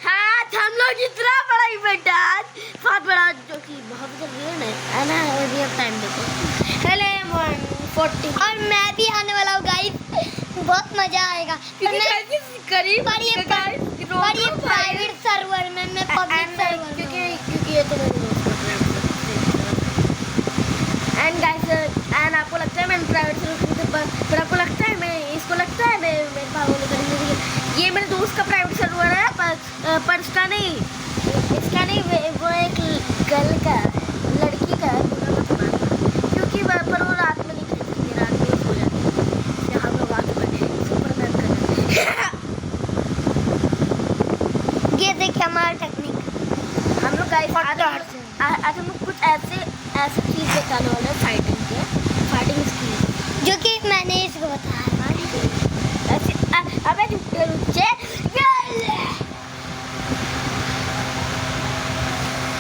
हाँ हम लोग इतना बड़ा इवेंट है आज, बहुत बड़ा, जो कि बहुत जरूरी है ना। अभी अब टाइम देखो, पहले 140 और मैं भी आने वाला हूँ गाइस, बहुत मजा आएगा। करीब पर ये प्राइवेट सर्वर में, मैं पब्लिक सर्वर में, क्योंकि ये तो मेरे दोस्त एंड गाइस, एंड आपको लगता है मैं प्राइवेट सर्वर, पर आपको लगता है इसको लगता है मेरे पागल करेंगे। ये मेरे दोस्त का प्राइवेट सर्वर है, पर इसका नहीं, वो एक गर्ल का, लड़की का है, क्योंकि पर वो रात में नहीं खेलती, रात में ही सो जाती है। हम लोग रात में सुपरमैन कर ये देखिए हमारा टेक्निक। हम लोग गाइस आज हम लोग कुछ ऐसे चीज़ दिखाने वाले हैं, फाइटिंग स्किल, जो कि मैंने इसको बताया। ऐसे अबे रुचे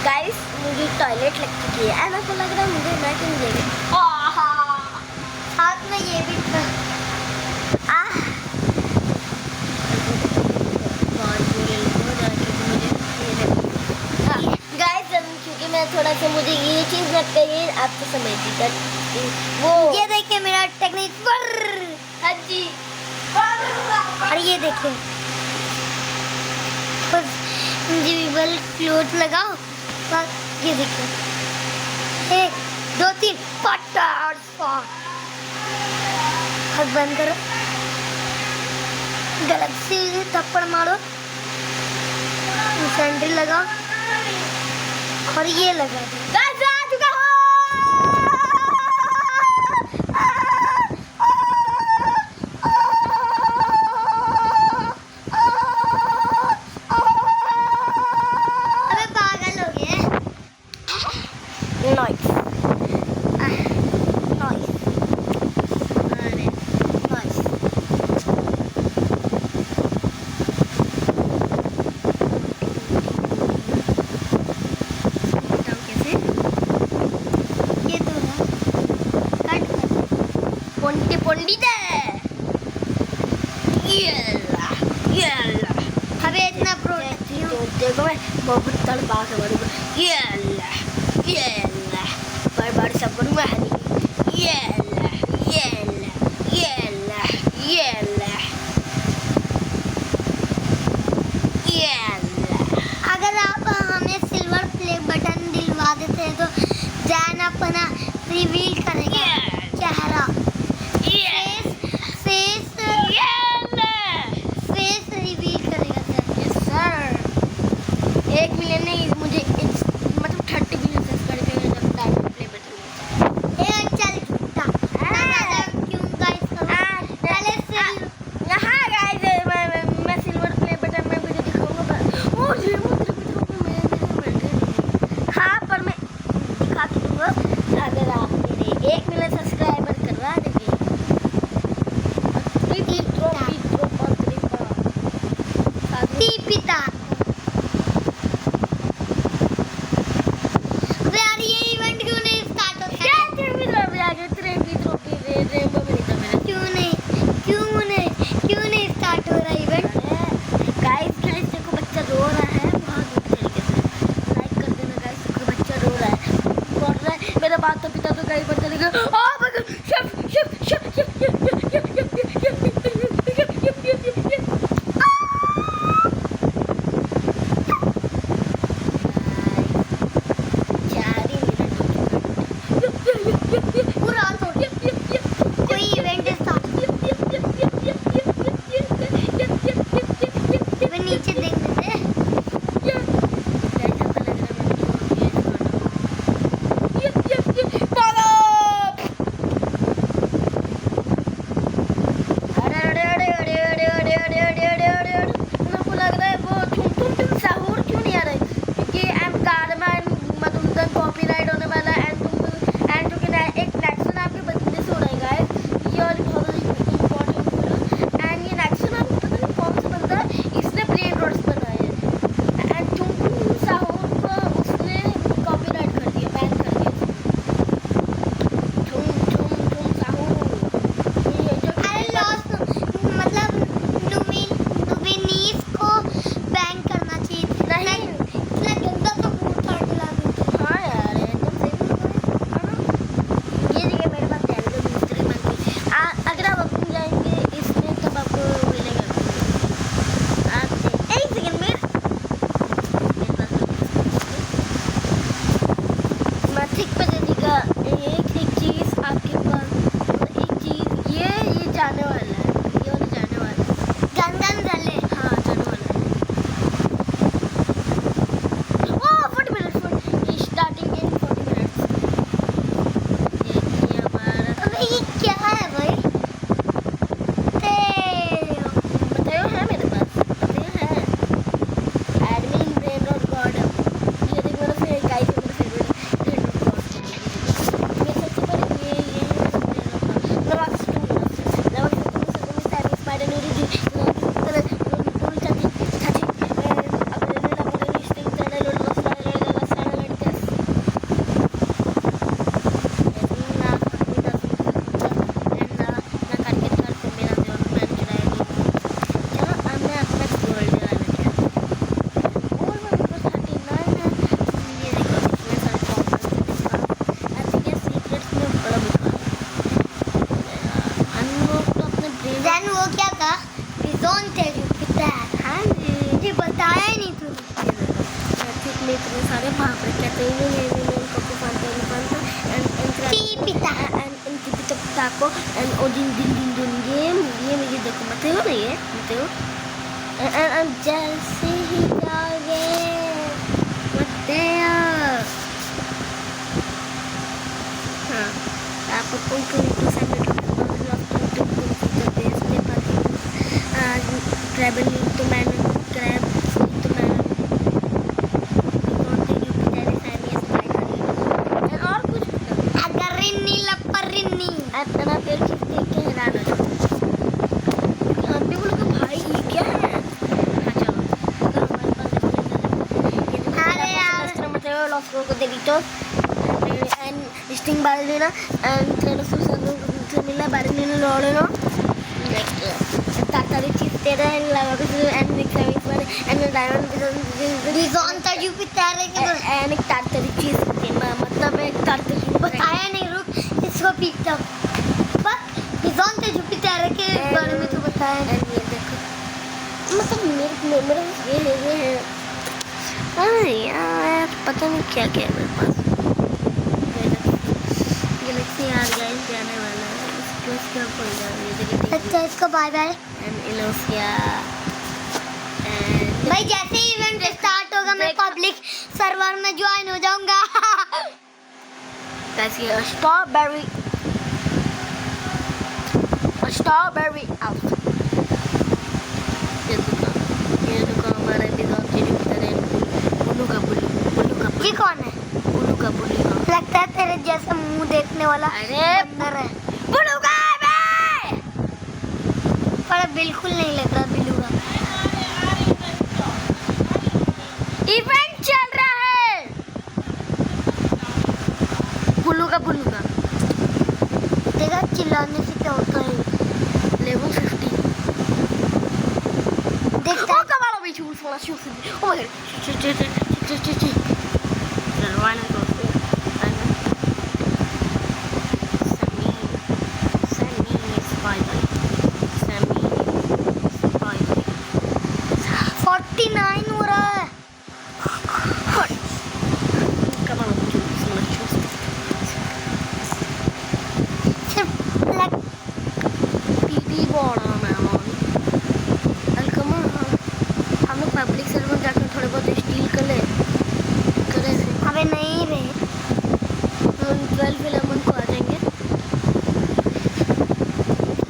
गाइस, मुझे टॉयलेट लग चुकी है, ऐसा तो लग रहा है मुझे, मैं क्यों नहीं साथ में ये भी गाइस, क्योंकि मैं थोड़ा सा, मुझे ये चीज़ लगता है, आपको समझती है वो। ये देखिए मेरा टेक्निक। हाँ जी, और ये देखिए बस इंडिविजुअल क्लोथ लगाओ, बस ये देखिए 1 2 3 पटार हाथ बंद करो, गैलेक्सी थप्पड़ मारो, सैंडल लगाओ और ये लगा दो। गाइस आ चुका हूँ। अबे पागल हो गए। नॉइस अबे इतना प्रोटेक्ट देखो, मैं बहुत तड़पा के मारूंगा, ये अल्लाह बार सब करूंगा, ये अल्लाह। अगर आप हमें सिल्वर प्ले बटन दिलवा देते हैं तो जैन अपना रिवील करेगा चेहरा, फेस रिवील करेगा सर। यस सर, 1 मिलियन नहीं, मुझे मतलब 30 मिलियन सब्सक्राइब करेगा जब डायमंड प्ले बटन। ए चल झूठा क्यों गाइस करो पहले सिल्वर। यहाँ गाइस, मैं सिल्वर प्ले बटन में वीडियो दिखाऊंगा, ओ ये हाँ, पर मैं दिखा दूंगा अगर आप मेरे 1 मिलियन सब्सक्राइबर करवा देंगे। पिता अबे यार ये इवेंट क्यों नहीं स्टार्ट होता है? क्यों नहीं स्टार्ट हो रहा इवेंट? गाइस देखो, बच्चा रो रहा है बहुत बुरी तरीके से, लाइक कर देना गाइस, देखो बच्चा रो रहा है, बोल रहा है मेरा माता पिता तो गाइस बच्चा देगा। नीचे देख लेते हैं। कॉपीराइट होने वाला है, एंड जो कि एक नेक्सन आपके बंदे से हो रहा है गाइस, ये और बहुत इम्पोर्टेंट, एंड ये नेक्सन आपको पता नहीं कौन सा बंदा है, इसने प्लेन रोड बेसिक पे दे देगा। एक चीज आपके पास, एक चीज ये जाने वाला है, ये वाला जाने वाला है। गन चले। हाँ जाने वाला है। ओह 40 मिनट्स, स्टार्टिंग इन 40 मिनट्स। ये हमारा अबे ये क्या है भाई? बताओ है मेरे पास, बताओ है एडमिन ब्रेन और गॉड। ये देख मेरा फेवरेट गाइस, मेरा फेवरेट ब्रेन और गॉड। मेरे सबसे पहले ये है ब्रेन और गॉड। लवाक्स टू स्टाइल स्पाइडर न्यूरी जी देन वो क्या था? बिजोन थे जुपिटर। हाँ जी। मुझे बताया ही नहीं तूने। में इतने सारे भापरे कहते हैं ये उनको Pipita. and Pipita Taco and Odin Din Din Din ये मुझे देखो Mateo नहीं है Mateo and जैसे ही जाओगे Mateo हाँ आप उनको तो traveling to man crab to man और कुछ अगर रिन्नी लपरिन्नी। इतना पेड़ चीज देख के हैरान हो जाओ। हम भी बोले कि भाई ये क्या है। हाँ चलो तो हमारे पास अरे यार Mateo los cocodrilos and sting ballerina and Trilosomilla ballerina loreno Tartary cheese and lavacus and mixed and diamond Bijon था जुपिटर के and tartary cheese मतलब एक tartary बताया नहीं। रुक इसको पीटता बस। बिजोन थे जुपिटर के बारे में तो बताया नहीं। ये देखो मतलब मेरे ये है अरे यार पता नहीं क्या क्या है मेरे पास। गैलेक्सी यार गाइस जाने वाला है इसको कोई जाने अच्छा इसको बाय बाय। एंड इलोसिया भाई जैसे ही इवेंट स्टार्ट होगा मैं पब्लिक सर्वर में ज्वाइन हो जाऊंगा। Guys, a strawberry out. ये दुकान हमारे बिजॉन के भीतर है। बुल्लू का ये कौन है? बुल्लू का लगता है तेरे जैसा मुंह देखने वाला अरे बंदर है। बुल्लू का है पर बिल्कुल नहीं लग रहा बिल्लू का। इवेंट चल रहा है बुल्लू का देखा चिल्लाने से क्या होता है। लेवल 50 देखता oh cavolo mi giù sulla giù oh my god है 49 हो रहा है। सिर्फ लग हम लोग पब्लिक सर्वर जाकर थोड़े बहुत स्टील कर ले करे अबे नहीं रे। हम 12 11 को आ जाएंगे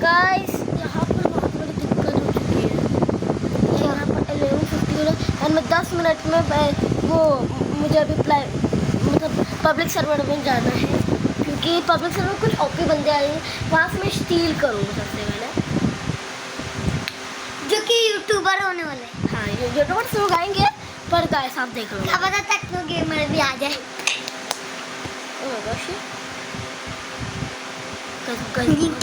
गाइस। यहाँ पर बहुत बड़ी दिक्कत हो चुकी है। यहाँ पर 11:50 हो रहा है और मैं 10 मिनट में वो मुझे अभी मतलब पब्लिक सर्वर में जाना है क्योंकि पब्लिक सर्वर में कुछ ओपी बंदे आए हैं। वहाँ से मैं स्टील करूँगा सबसे पहले जो कि यूट्यूबर होने वाले हैं। हाँ ये यूट्यूबर से लोग आएंगे पर गाइस आप देख लो। क्या पता टेक्नो गेमर भी आ जाए।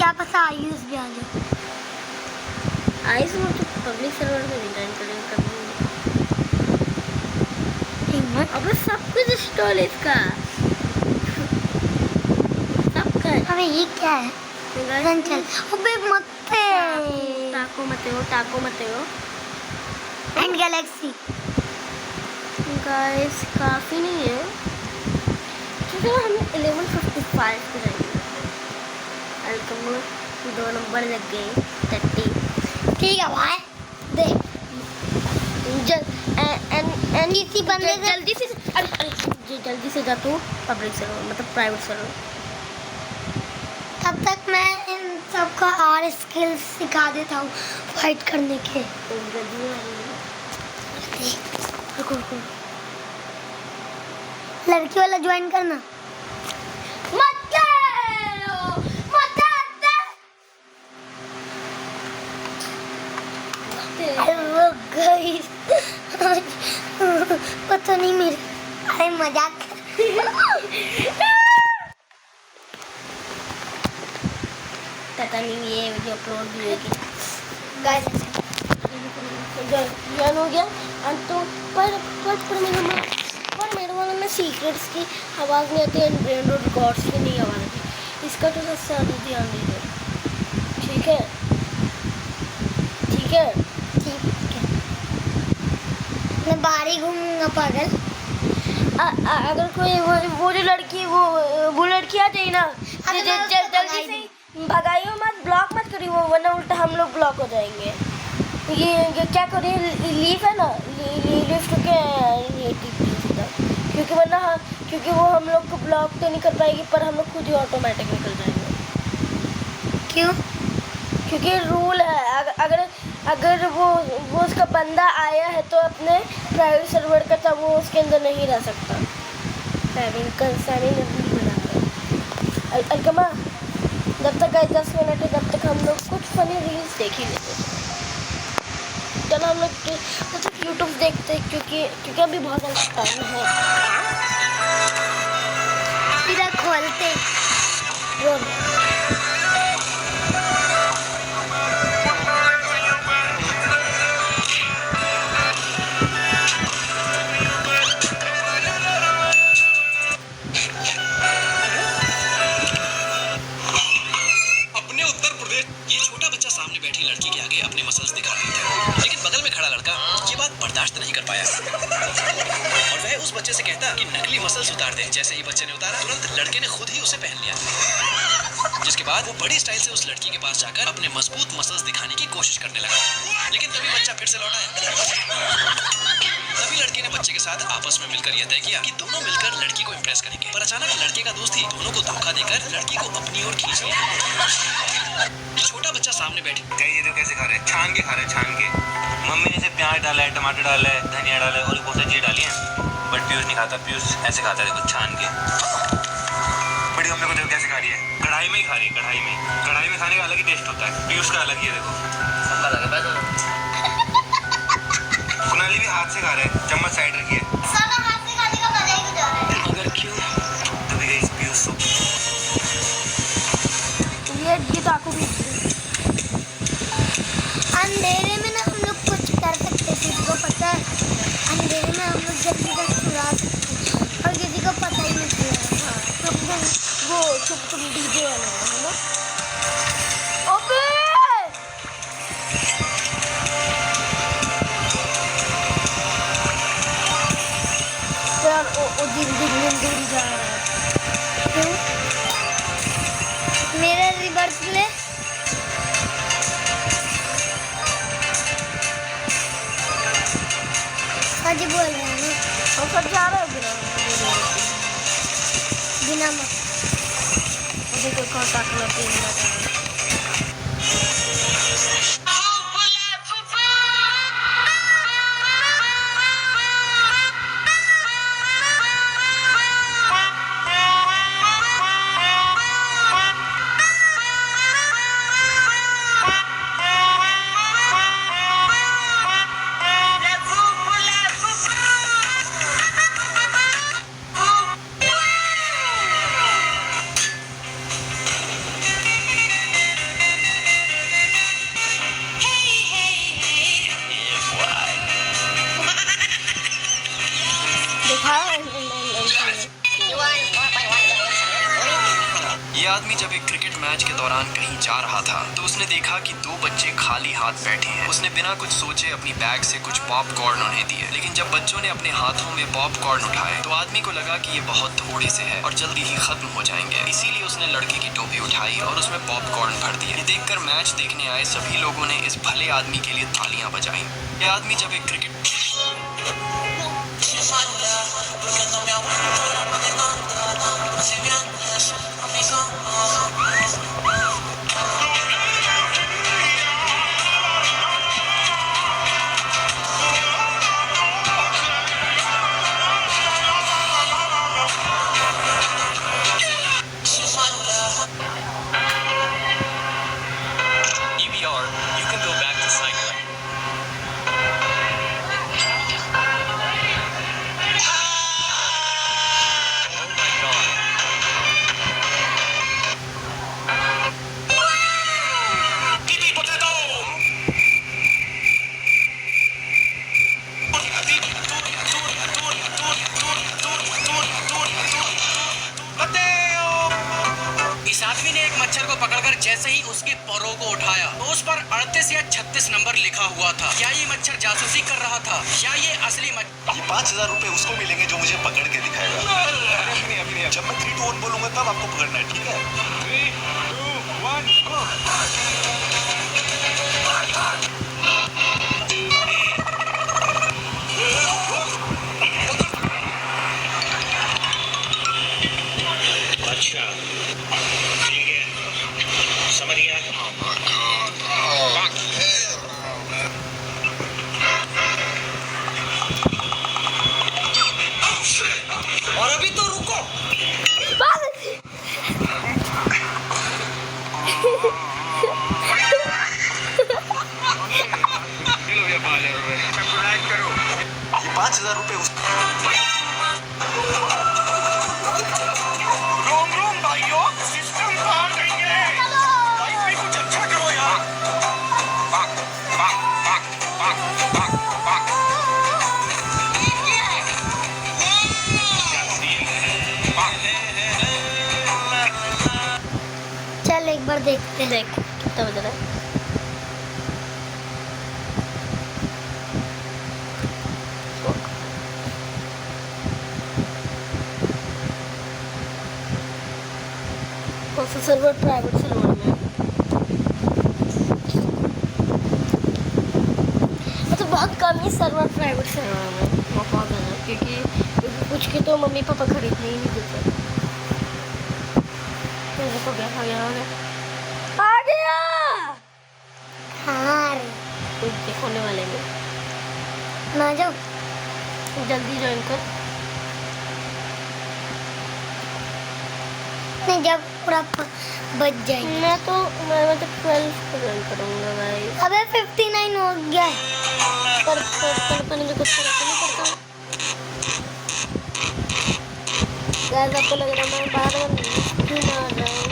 क्या पता आयुष भी आ जाए। आइस में तो पब्लिक सर्वर में रिटर्न करेंगे अब सब कुछ इंस्टॉल इसका सबका। अबे ये क्या है? चल अबे मत टाको मतेओ एंड गैलेक्सी गाइस काफी नहीं है तो हम 11:55 पे जाएंगे। अलकम 2 नंबर लग गए 30। ठीक है भाई, देख एंड इसी बंदे से जल्दी से जल्दी से जा तू पब्लिक से मतलब प्राइवेट से। तब तक मैं इन सबको और स्किल्स सिखा देता हूँ फाइट करने के। रुको रुको, लड़की वाला ज्वाइन करना। मत करो, मत वो गई पता नहीं मेरे, अरे मजाक पता नहीं ये वीडियो अपलोड भी होगी। गाइस ज्वाइन हो गया तो पर मेरे वाले में सीक्रेट्स की आवाज़ नहीं आती एंड ब्रेन रोड गॉड्स की नहीं आवाज़ आती। इसका तो सबसे ज़्यादा ध्यान दीजिए, ठीक है ठीक है ठीक है, मैं बाहर ही घूमूंगा पागल। अगर कोई वो जो लड़की वो लड़की आ जाए ना, अगर मैं उसको जल्दी भगाई से भगाइयो मत, ब्लॉक मत करिए वो, वरना उल्टा हम लोग ब्लॉक हो जाएंगे। ये क्या करिए, लीव है ना, लिफ्ट के ये सीधा, क्योंकि वो हम लोग को ब्लॉक तो नहीं कर पाएगी, पर हम लोग खुद ही ऑटोमेटिक निकल जाएंगे। क्यों? क्योंकि रूल है, अगर वो उसका बंदा आया है तो अपने प्राइवेट सर्वर का, तब वो उसके अंदर नहीं रह सकता। अलकमा जब तक गए 10 मिनट है, तब तक हम लोग कुछ फनी रील्स देख ही लेते हैं। चलो हम लोग कुछ यूट्यूब देखते हैं, क्योंकि अभी बहुत ज़्यादा टाइम है। सीधा खोलते सामने बैठी लड़की के आगे अपने मसल्स दिखा रही थी, लेकिन बगल में खड़ा लड़का ये बात बर्दाश्त नहीं कर पाया और वह उस बच्चे से कहता कि नकली मसल्स उतार दे। जैसे ही बच्चे ने उतारा, तुरंत लड़के ने खुद ही उसे पहन लिया, जिसके बाद वो बड़ी स्टाइल से उस लड़की के पास जाकर अपने मजबूत मसल्स दिखाने की कोशिश करने लगा। लेकिन तभी बच्चा फिर से लौट आया। तभी लड़के ने बच्चे के साथ आपस में मिलकर यह तय किया कि दोनों मिलकर लड़की को इम्प्रेस करेंगे, पर अचानक लड़के का दोस्त ही दोनों को धोखा देकर लड़की को अपनी ओर खींच लिया। छोटा बच्चा सामने बैठे, ये तो कैसे खा रहे हैं? छान के खा रहे हैं, छान के। मम्मी ने इसे प्याज डाला है, टमाटर डाला है, धनिया डाला है और बहुत सारी चीज़ डाली है, बट पीयूष नहीं खाता। पीयूष ऐसे खाता है, देखो छान के। बड़ी मम्मी को देखो कैसे खा रही है, कढ़ाई में ही खा रही है, कढ़ाई में खाने का अलग ही टेस्ट होता है। पीयूष का अलग ही है, देखो सब अलग है। कुनाली भी हाथ से खा रहा है, चम्मच साइड रखी है। सब हाथ से खाने का मजा ही कुछ और है। मगर क्यों? तभी गई पीयूष ये तो आपको भी अंधेरे में ना हम लोग कुछ कर सकते थे, किसी को पता है? अंधेरे में हम लोग जल्दी तक चुरा सकते और किसी को पता ही नहीं चलेगा। वो छुप डीजे वाला है ना। अबे यार ओ दिन जा रहा है। क्यों? मेरा रिवर्स ले। सच बोल रहे हैं ना? हम सब जा रहे हैं बिना मत। मुझे कोई कांटेक्ट नहीं करना। आदमी जब एक क्रिकेट मैच के दौरान कहीं जा रहा था तो उसने देखा कि दो बच्चे खाली हाथ बैठे हैं। उसने बिना कुछ सोचे अपनी बैग से कुछ पॉपकॉर्न उन्हें दिए, लेकिन जब बच्चों ने अपने हाथों में पॉपकॉर्न उठाए तो आदमी को लगा कि ये बहुत थोड़े से है और जल्दी ही खत्म हो जाएंगे। इसीलिए उसने लड़के की टोपी उठाई और उसमें पॉपकॉर्न भर दिए। ये देखकर मैच देखने आए सभी लोगों ने इस भले आदमी के लिए तालियां बजाई। ये आदमी जब एक cricket EVR, you can go back to cycling. Oh my God. Pipi potato. इस आदमी ने एक मच्छर को पकड़कर जैसे ही उसके परों को उठाया तो उस पर 38 या 36 नंबर लिखा हुआ था। क्या ये मच्छर जासूसी कर रहा था या ये असली मच्छर? ये 5,000 रुपए उसको मिलेंगे जो मुझे पकड़ के दिखाएगा। अभी नहीं। जब मैं 3, 2, 1 बोलूंगा तब आपको पकड़ना है, ठीक है? 3, 2, 1 गो। अच्छा ठीक है, समझ गया। और अभी तो रुको। ये 5,000 रुपए उस चल एक बार देखते हैं। देख कितना बज रहा है। कौन सा सर्वर? प्राइवेट सर्वर में। मतलब बहुत कम ही सर्वर प्राइवेट सर्वर में बहुत ज़्यादा, क्योंकि कुछ के तो मम्मी पापा खरीदने ही नहीं देते। मेरे को क्या आ गया हाँ रे, कुछ देखने वाले में। ना जाओ। जल्दी ज्वाइन कर। नहीं, जब पूरा बच जाएंगे। मैं तो 12 को ज्वाइन करूँगा भाई। अबे 59 हो गया है। पर मुझे कुछ फर्क नहीं पड़ता। गाइस आपको लग रहा है मैं बार-बार क्यों मार रहा हूँ?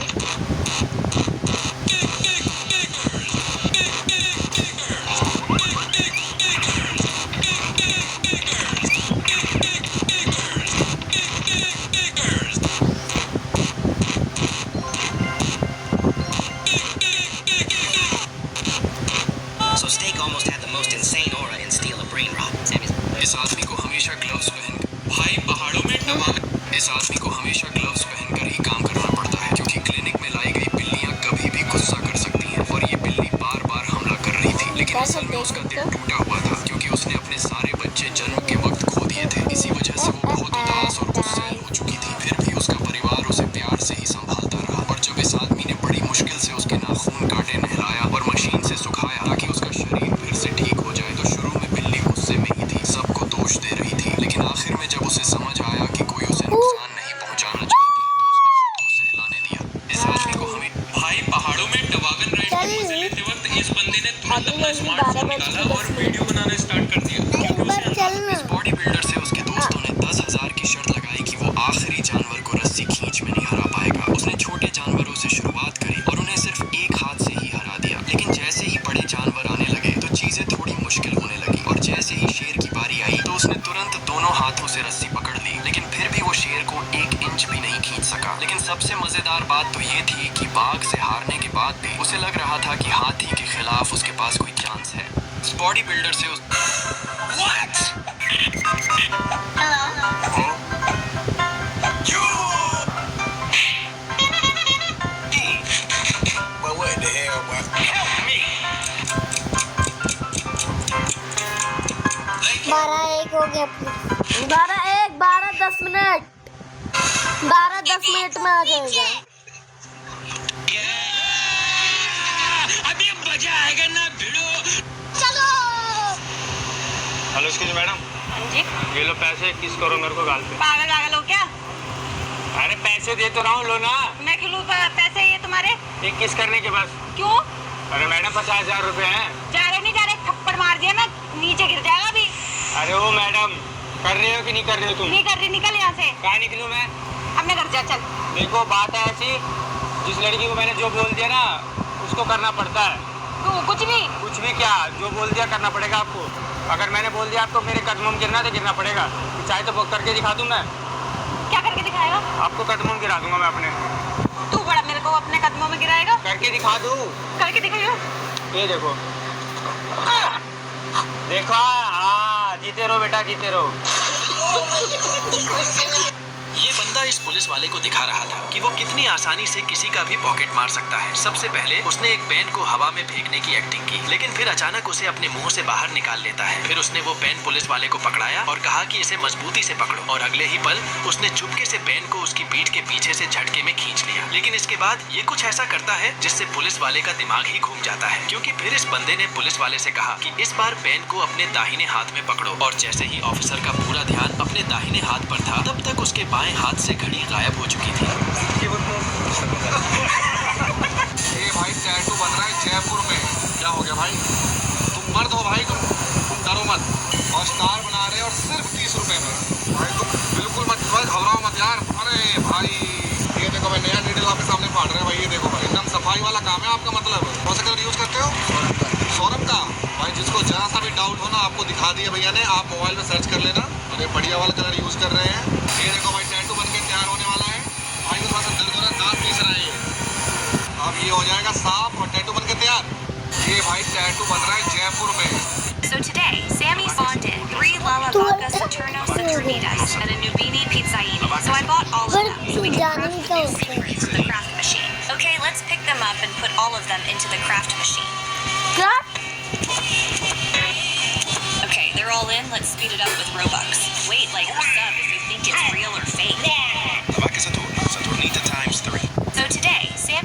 So Steak almost had the most insane aura in Steal a Brain Rot. इस आदमी को हमेशा ग्लव्स भाई पहाड़ों में इस आदमी को हमेशा ग्लव्स पहनकर ही काम करना पड़ता है, क्योंकि क्लिनिक में लाई गई बिल्लियां कभी भी गुस्सा कर सकती हैं और ये बिल्ली बार-बार हमला कर रही थी। लेकिन असल में उसका दिल टूटा हुआ था, क्योंकि उसने अपने सारे बच्चे जन्म के वक्त खो दिए थे। इसी वजह से वो बहुत उदास और गुस्सैल हो चुकी थी। फिर भी उसका परिवार उसे प्यार से ही संभालता रहा। और जब इस आदमी ने बड़ी मुश्किल से उसके नाखून काटे, नहलाया और मशीन से सुखाया ताकि उसका शरीर फिर से ठीक हो जाए, तो शुरू में बिल्ली गुस्से में ही थी, सबको दोष दे रही थी। लेकिन आखिर में जब उसे समझ आया कि कोई उसे नुकसान नहीं पहुंचाना चाहता, तो उसने खुद को सहलाने दिया। इस आदमी को हमें भाई पहाड़ों में टवागन राइड की मजे लेते वक्त इस बंदे ने तुरंत अपना स्मार्टफोन निकाला और वीडियो बनाना स्टार्ट कर दिया। एक बार चलना। इस बॉडी बिल्डर से उसके दोस्तों ने 10,000 की शर्त लगाई कि वो आखिरी जानवर को रस्सी खींच में नहीं हरा पाएगा। उसने छोटे जानवरों से शुरुआत करी और उन्हें सिर्फ एक हाथ से ही हरा दिया। लेकिन जैसे ही बड़े जानवर आने लगे तो चीजें थोड़ी मुश्किल होने लगी। और जैसे ही शेर की बारी आई तो उसने तुरंत दोनों हाथों से रस्सी पकड़ ली। लेकिन फिर भी वो शेर को 1 इंच भी नहीं खींच सका। लेकिन सबसे मजेदार बात तो ये थी कि बाघ से हारने के बाद भी उसे लग रहा था कि हाथी के खिलाफ उसके पास कोई चांस है। इस बॉडी बिल्डर से उस But what the hell, boy? Help me! 12-1 हो गया। 12-1, 12-10 मिनट, 12-10 मिनट में आ जाएगा। अभी मजा आएगा ना भिड़ो। चलो। हेलो एक्सक्यूज मैडम, जी ये लो पैसे, किस करो मेरे को गाल पे। पागल हो क्या? अरे पैसे दे तो रहा हूँ, लो ना। मैं क्यों लूं पैसे ये तुम्हारे? ये किस करने के बस? क्यों? अरे मैडम 50,000 रुपए हैं। जा रहे नहीं जा रहे, थप्पड़ मार दिया मैं, नीचे गिर जाएगा अभी। अरे ओ मैडम, कर रहे हो कि नहीं कर रहे हो तुम? नहीं कर रही, निकल यहाँ से। कहाँ निकलूं मैं? अपने घर जा, चल। देखो बात है ऐसी, जिस लड़की को मैंने जो बोल दिया ना उसको करना पड़ता है। तू कुछ भी क्या, जो बोल दिया करना पड़ेगा आपको। अगर मैंने बोल दिया आपको मेरे कदमों में गिरना तो गिरना पड़ेगा। चाहे तो वो करके दिखा दूं मैं। क्या करके दिखाएगा? आपको कदमों में गिरा दूंगा मैं अपने। तू बड़ा मेरे को अपने कदमों में गिराएगा? करके दिखा दूं। करके दिखाइयो। ये देखो, देखो, हाँ जीते रहो बेटा, जीते रहो। ये बंदा इस पुलिस वाले को दिखा रहा था कि वो कितनी आसानी से किसी का भी पॉकेट मार सकता है। सबसे पहले उसने एक पेन को हवा में फेंकने की एक्टिंग की, लेकिन फिर अचानक उसे अपने मुंह से बाहर निकाल लेता है। फिर उसने वो पेन पुलिस वाले को पकड़ाया और कहा कि इसे मजबूती से पकड़ो, और अगले ही पल उसने चुपके से पेन को उसकी पीठ के पीछे से झटके में खींच लिया। लेकिन इसके बाद ये कुछ ऐसा करता है जिससे पुलिस वाले का दिमाग ही घूम जाता है, क्योंकि फिर इस बंदे ने पुलिस वाले से कहा कि इस बार पेन को अपने दाहिने हाथ में पकड़ो। और जैसे ही ऑफिसर का पूरा ध्यान अपने दाहिने हाथ पर था, तब तक उसके बाएं हाथ से घड़ी गायब हो चुकी थी। ये भाई टैटू बन रहा है जयपुर में। क्या हो गया भाई? तुम मर्द हो भाई, तुम डरो मत। और स्टार बना रहे हो, और सिर्फ 30 रुपए में। भाई तुम बिल्कुल मत घबराओ मत यार। अरे भाई ये देखो भाई, नया नीडल आपके सामने फाड़ रहे हैं भाई। ये देखो भाई, एकदम सफाई वाला काम है आपका। मतलब कौन सा कलर यूज करते हो? सौरभ का। भाई जिसको जरा सा भी डाउट हो ना, आपको दिखा दिया भैया ने, आप मोबाइल में सर्च कर लेना। अरे बढ़िया वाला कलर यूज कर रहे हैं। ये देखो भाई, टैटू बन के तैयार होने वाला है। भाई को थोड़ा सा दर्द हो रहा है, दांत पीस रहा है ये। अब ये हो जाएगा साफ और टैटू बन के तैयार। ये भाई टैटू बन रहा है जयपुर में। So today, Sammy spawned in 3 Lala Vodka Saturno Saturnitas at a Nubini Pizzaini. So I bought all of them so we can craft new secrets in the craft machine. Okay, let's pick them up and put all of them into the craft machine. Craft? Okay, they're all in. Let's speed it up with Robux. Wait, like the sub if you think it's real or fake. La vaca Saturnita times 3. So today, Sam...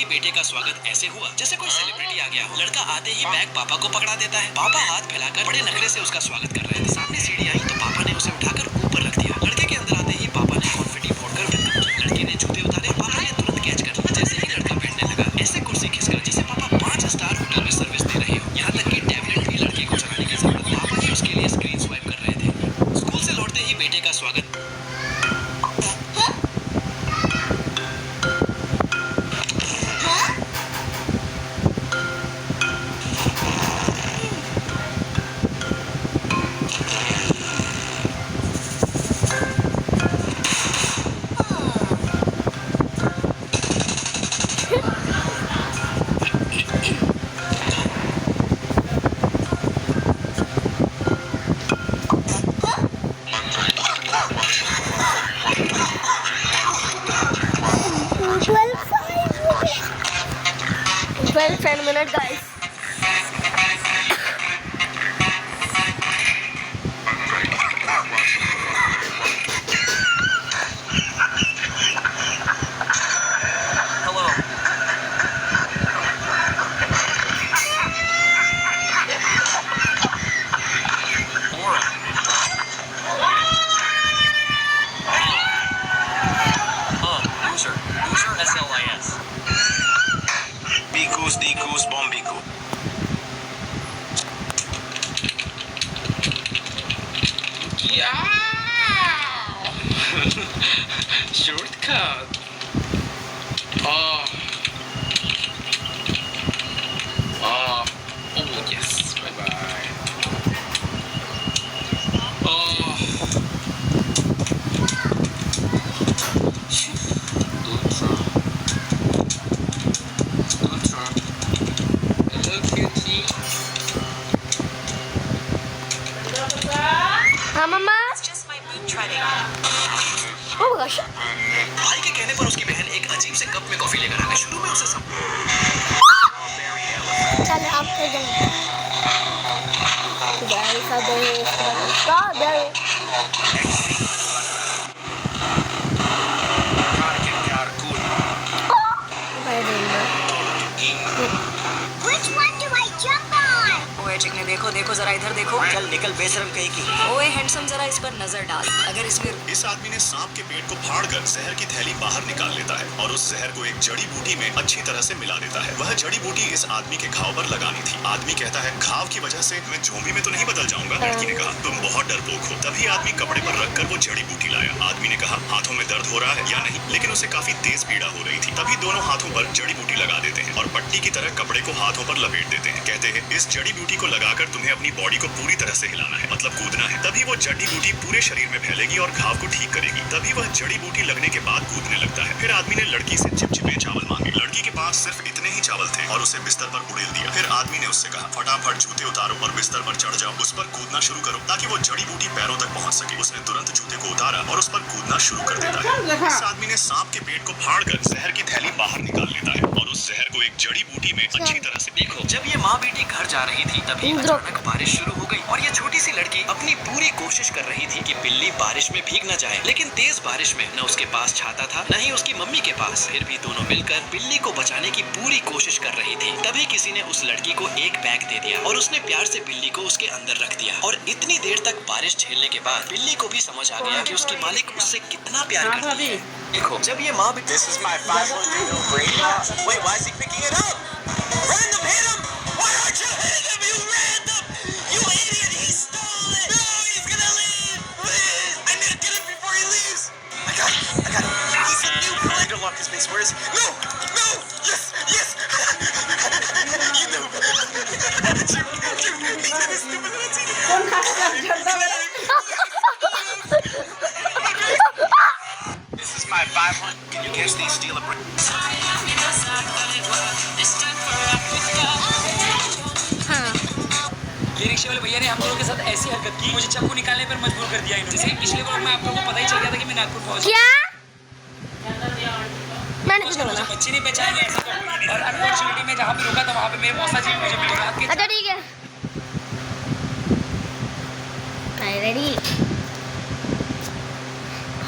बेटे का स्वागत ऐसे हुआ जैसे कोई celebrity आ गया हो। लड़का आते ही बैग पापा को पकड़ा देता है। पापा हाथ फैलाकर बड़े नखरे से उसका स्वागत कर रहे थे। सामने सीढ़ी आई तो पापा ने उसे उठाकर ऊपर रख दिया। लड़के के अंदर आते ही पापा ने कॉन्फिटी फोड़कर बंद की। लड़के ने जूते उतारे, पापा ने तुरंत कैच कर लिया। जैसे ही लड़का बैठने लगा, ऐसे कुर्सी खिसकर जैसे पापा 5 स्टार होटल में सर्विस दे रहे हो। यहाँ तक कि टैबलेट भी लड़के को चलाने की जरूरत, पापा ही उसके लिए स्क्रीन स्वाइप कर रहे थे। स्कूल से लौटते ही बेटे का स्वागत Well, 10 minutes, guys. Hello. Laura. Loser. Loser, SLIS. Bikus, dikus, bombiku. shortcut. Oh, yes. Bye bye. Oh. Hello, cutie. हाँ मम्मा। It's just my boot treading. Oh gosh. भाई के कहने पर उसकी बहन एक अजीब से कप में कॉफी लेकर आ गई। शुरू में उसे सब चल आप तो जाओ। Guys, strawberry. Which one do I jump on? ओए चिकने देखो देखो जरा इधर देखो। चल निकल बेशरम कहीं की। ओए हैंडसम जरा इस पर नजर डाल। अगर इसमें इस आदमी ने सांप के पेट को फाड़कर जहर की थैली बाहर निकाल लेता है और उस जहर को एक जड़ी बूटी में अच्छी तरह से मिला देता है। वह जड़ी बूटी इस आदमी के घाव पर लगानी थी। आदमी कहता है घाव की वजह से मैं जोम्बी में तो नहीं बदल जाऊंगा। लड़की ने कहा तुम बहुत डरपोक हो। तभी आदमी कपड़े पर रखकर वो जड़ी बूटी लाया। आदमी ने कहा हाथों में दर्द हो रहा है या नहीं, लेकिन उसे काफी तेज पीड़ा हो रही थी। तभी दोनों हाथों पर जड़ी बूटी लगा देते हैं और पट्टी की तरह कपड़े को हाथों पर लपेट देते हैं। कहते हैं इस जड़ी बूटी को लगाकर तुम्हें अपनी बॉडी को पूरी तरह से हिलाना है, मतलब कूदना है। तभी वो जड़ी बूटी पूरे शरीर में फैलेगी और घाव को ठीक करेगी। तभी वह जड़ी बूटी लगने के बाद कूदने लगता है। फिर आदमी ने लड़की से चिपचिपे चावल मांगे। लड़की के पास सिर्फ इतने ही चावल थे और उसे बिस्तर पर उड़ेल दिया। फिर आदमी ने उससे कहा फटाफट जूते उतारो और बिस्तर पर चढ़ जाओ, उस पर कूदना शुरू करो ताकि वो जड़ी बूटी पैरों तक पहुंच सके। उसने तुरंत जूते को उतारा और उस पर कूदना शुरू कर देता है। इस आदमी ने सांप के पेट को फाड़कर जहर की थैली बाहर निकाल लेता है और उस जहर को एक जड़ी बूटी में अच्छी तरह से देखो। जब ये माँ बेटी घर जा रही थी तभी अचानक बारिश शुरू हो गई और ये छोटी सी लड़की अपनी पूरी कोशिश कर रही थी कि बिल्ली बारिश में भीग न जाए। लेकिन तेज बारिश में न उसके पास छाता था न ही उसकी मम्मी के पास। फिर भी दोनों मिलकर बिल्ली को बचाने की पूरी कोशिश कर रही थी। तभी किसी ने उस लड़की को एक बैग दे दिया और उसने प्यार से बिल्ली को उसके अंदर रख दिया। और इतनी देर तक बारिश झेलने के बाद बिल्ली को भी समझ आ गया कि उसकी मालिक उससे कितना प्यार करती है। देखो जब ये माँ बेटी This is my 513 Brady. Wait, why is he picking it up? Random, hit him! Why aren't you hitting him, you random? You idiot! He stole it! No, he's gonna leave! Please! I need to get it before he leaves! I got it! He's a new player! Don't lock his face. Where is he? No! No! Yes! Yes! You know. He did his stupid This is my 500. Can you guess these steal a brick? ये रिक्शे वाले भैया ने हम लोगों के साथ ऐसी हरकत की, मुझे चाकू निकालने पर मजबूर कर दिया इन्होंने। जैसे पिछले बार में आप लोगों को पता ही चल गया था कि मैं नागपुर पहुंच क्या? मैंने कुछ मुझे बोला। बच्चे नहीं पहचाने ऐसा कर। और अनफॉर्चुनेटली मैं जहाँ पे रुका था वहाँ पे मेरे मौसा जी मुझे मिले रात के। अच्छा ठीक है। रेडी?